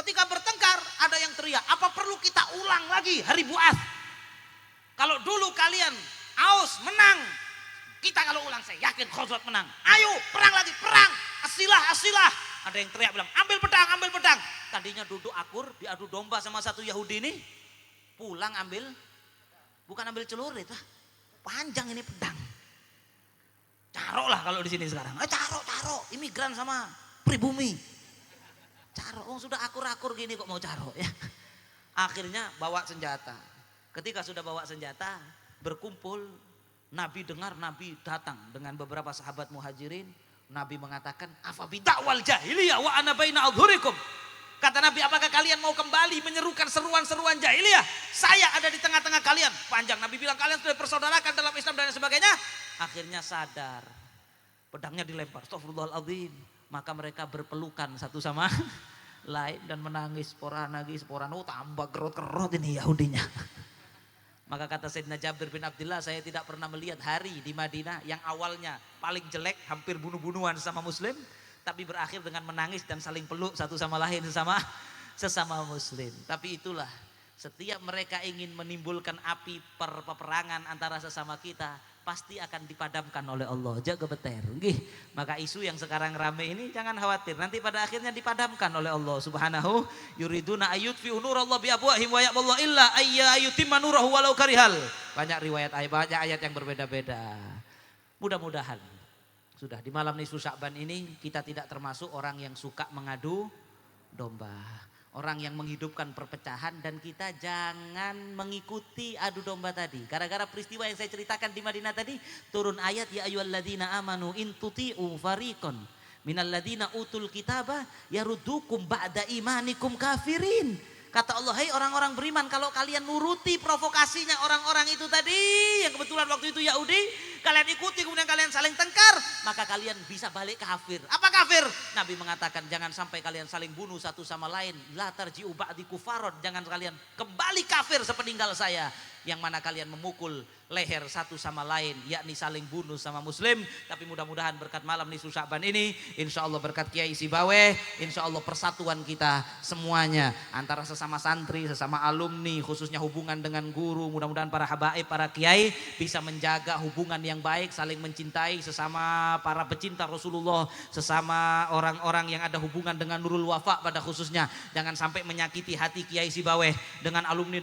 Ketika bertengkar ada yang teriak, apa perlu kita ulang lagi hari Bu'ats? Kalau dulu kalian Aus menang, kita kalau ulang saya yakin Khazraj menang. Ayo perang lagi, perang. Asilah. Ada yang teriak bilang, ambil pedang. Tadinya duduk akur, diadu domba sama satu Yahudi ini. Pulang bukan ambil celurit. Panjang ini pedang. Caro lah kalau di sini sekarang. Caro. Imigran sama pribumi. Caro, sudah akur-akur gini kok mau caro ya. Akhirnya bawa senjata. Ketika sudah bawa senjata, berkumpul. Nabi dengar, Nabi datang dengan beberapa sahabat muhajirin. Nabi mengatakan, afabida'wal jahiliyah wa ana baina adhurikum. Kata Nabi, apakah kalian mau kembali menyerukan seruan-seruan jahiliyah? Saya ada di tengah-tengah kalian. Panjang Nabi bilang kalian sudah persaudarakan dalam Islam dan sebagainya. Akhirnya sadar. Pedangnya dilempar. Astagfirullahaladzim. Maka mereka berpelukan satu sama lain dan menangis. Sporan. Oh tambah kerut-kerut ini Yahudinya. Maka kata Sayyidina Jabir bin Abdullah, saya tidak pernah melihat hari di Madinah yang awalnya paling jelek, hampir bunuh-bunuhan sama muslim, tapi berakhir dengan menangis dan saling peluk satu sama lain sesama muslim. Tapi itulah, setiap mereka ingin menimbulkan api peperangan antara sesama kita, pasti akan dipadamkan oleh Allah. Jaga beter. Maka isu yang sekarang rame ini jangan khawatir, nanti pada akhirnya dipadamkan oleh Allah Subhanahu. Yuriduna ayyutfi'u nurallahi biafwahihim wa ya'ballahu illa ayyutimma nurahu walau karihal. Banyak riwayat banyak ayat yang berbeda-beda. Mudah-mudahan sudah di malam nisfu Sya'ban ini kita tidak termasuk orang yang suka mengadu domba. Orang yang menghidupkan perpecahan, dan kita jangan mengikuti adu domba tadi. Gara-gara peristiwa yang saya ceritakan di Madinah tadi, turun ayat ya ayyuhalladzina amanu in tuti'u fariqan minalladzina utul kitabah yaruddukum ba'da imanikum kafirin. Kata Allah, hai orang-orang beriman, kalau kalian nuruti provokasinya orang-orang itu tadi yang kebetulan waktu itu Yahudi, kalian ikuti kemudian kalian saling tengkar, maka kalian bisa balik kafir. Apa kafir? Nabi mengatakan jangan sampai kalian saling bunuh satu sama lain. La tarji'u ba'di kufaron, jangan kalian kembali kafir sepeninggal saya. Yang mana kalian memukul leher satu sama lain, yakni saling bunuh sama muslim. Tapi mudah-mudahan berkat malam nisfu Sya'ban ini, insya Allah berkat Kiai Sibaweh, insya Allah persatuan kita semuanya antara sesama santri, sesama alumni, khususnya hubungan dengan guru. Mudah-mudahan para habaib, para kiai bisa menjaga hubungan yang baik, saling mencintai sesama para pecinta Rasulullah, sesama orang-orang yang ada hubungan dengan Nurul Wafa pada khususnya. Jangan sampai menyakiti hati Kiai Sibaweh dengan alumni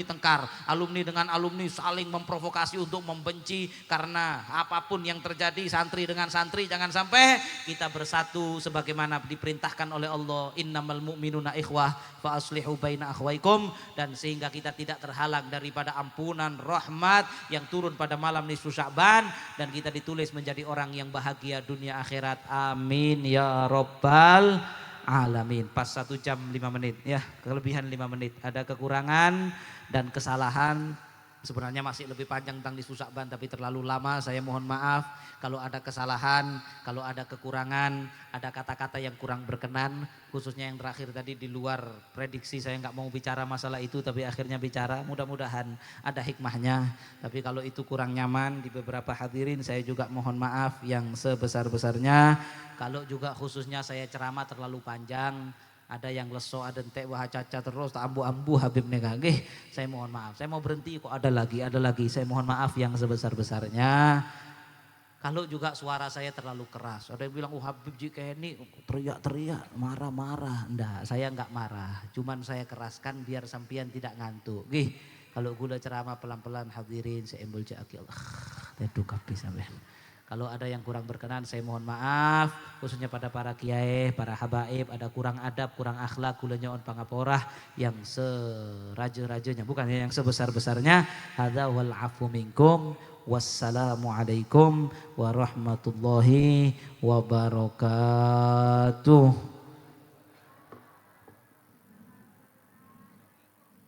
tengkar, alumni dengan alumni saling memprovokasi untuk membenci. Karena apapun yang terjadi santri dengan santri, jangan sampai kita bersatu sebagaimana diperintahkan oleh Allah, innamal mu'minuna ikhwah fa aslihu baina akhwaikum. Dan sehingga kita tidak terhalang daripada ampunan rahmat yang turun pada malam nisfu Sya'ban, dan kita ditulis menjadi orang yang bahagia dunia akhirat. Amin ya rabbal alamin. Pas 1 jam 5 menit ya, kelebihan 5 menit. Ada kekurangan dan kesalahan, sebenarnya masih lebih panjang tentang nisfu Sya'ban tapi terlalu lama, saya mohon maaf. Kalau ada kesalahan, kalau ada kekurangan, ada kata-kata yang kurang berkenan, khususnya yang terakhir tadi di luar prediksi, saya nggak mau bicara masalah itu tapi akhirnya bicara, mudah-mudahan ada hikmahnya. Tapi kalau itu kurang nyaman di beberapa hadirin, saya juga mohon maaf yang sebesar-besarnya. Kalau juga khususnya saya ceramah terlalu panjang, ada yang leso, ada entek, wah caca terus, tak ambu-ambu Habib negagih, saya mohon maaf. Saya mau berhenti kok ada lagi, saya mohon maaf yang sebesar-besarnya. Kalau juga suara saya terlalu keras, ada yang bilang, oh Habib jika ini teriak-teriak, marah-marah. Enggak, saya enggak marah, cuman saya keraskan biar sampean tidak ngantuk. Gih, kalau gula ceramah pelan-pelan hadirin, saya embul jaki Allah, teduh kapi sampean. Kalau ada yang kurang berkenan saya mohon maaf, khususnya pada para kiai, para habaib, ada kurang adab, kurang akhlak, kula nyoon pangaporah yang seraja-rajanya, bukan yang sebesar-besarnya. Hadza wal afu minkum, wassalamualaikum warahmatullahi wabarakatuh.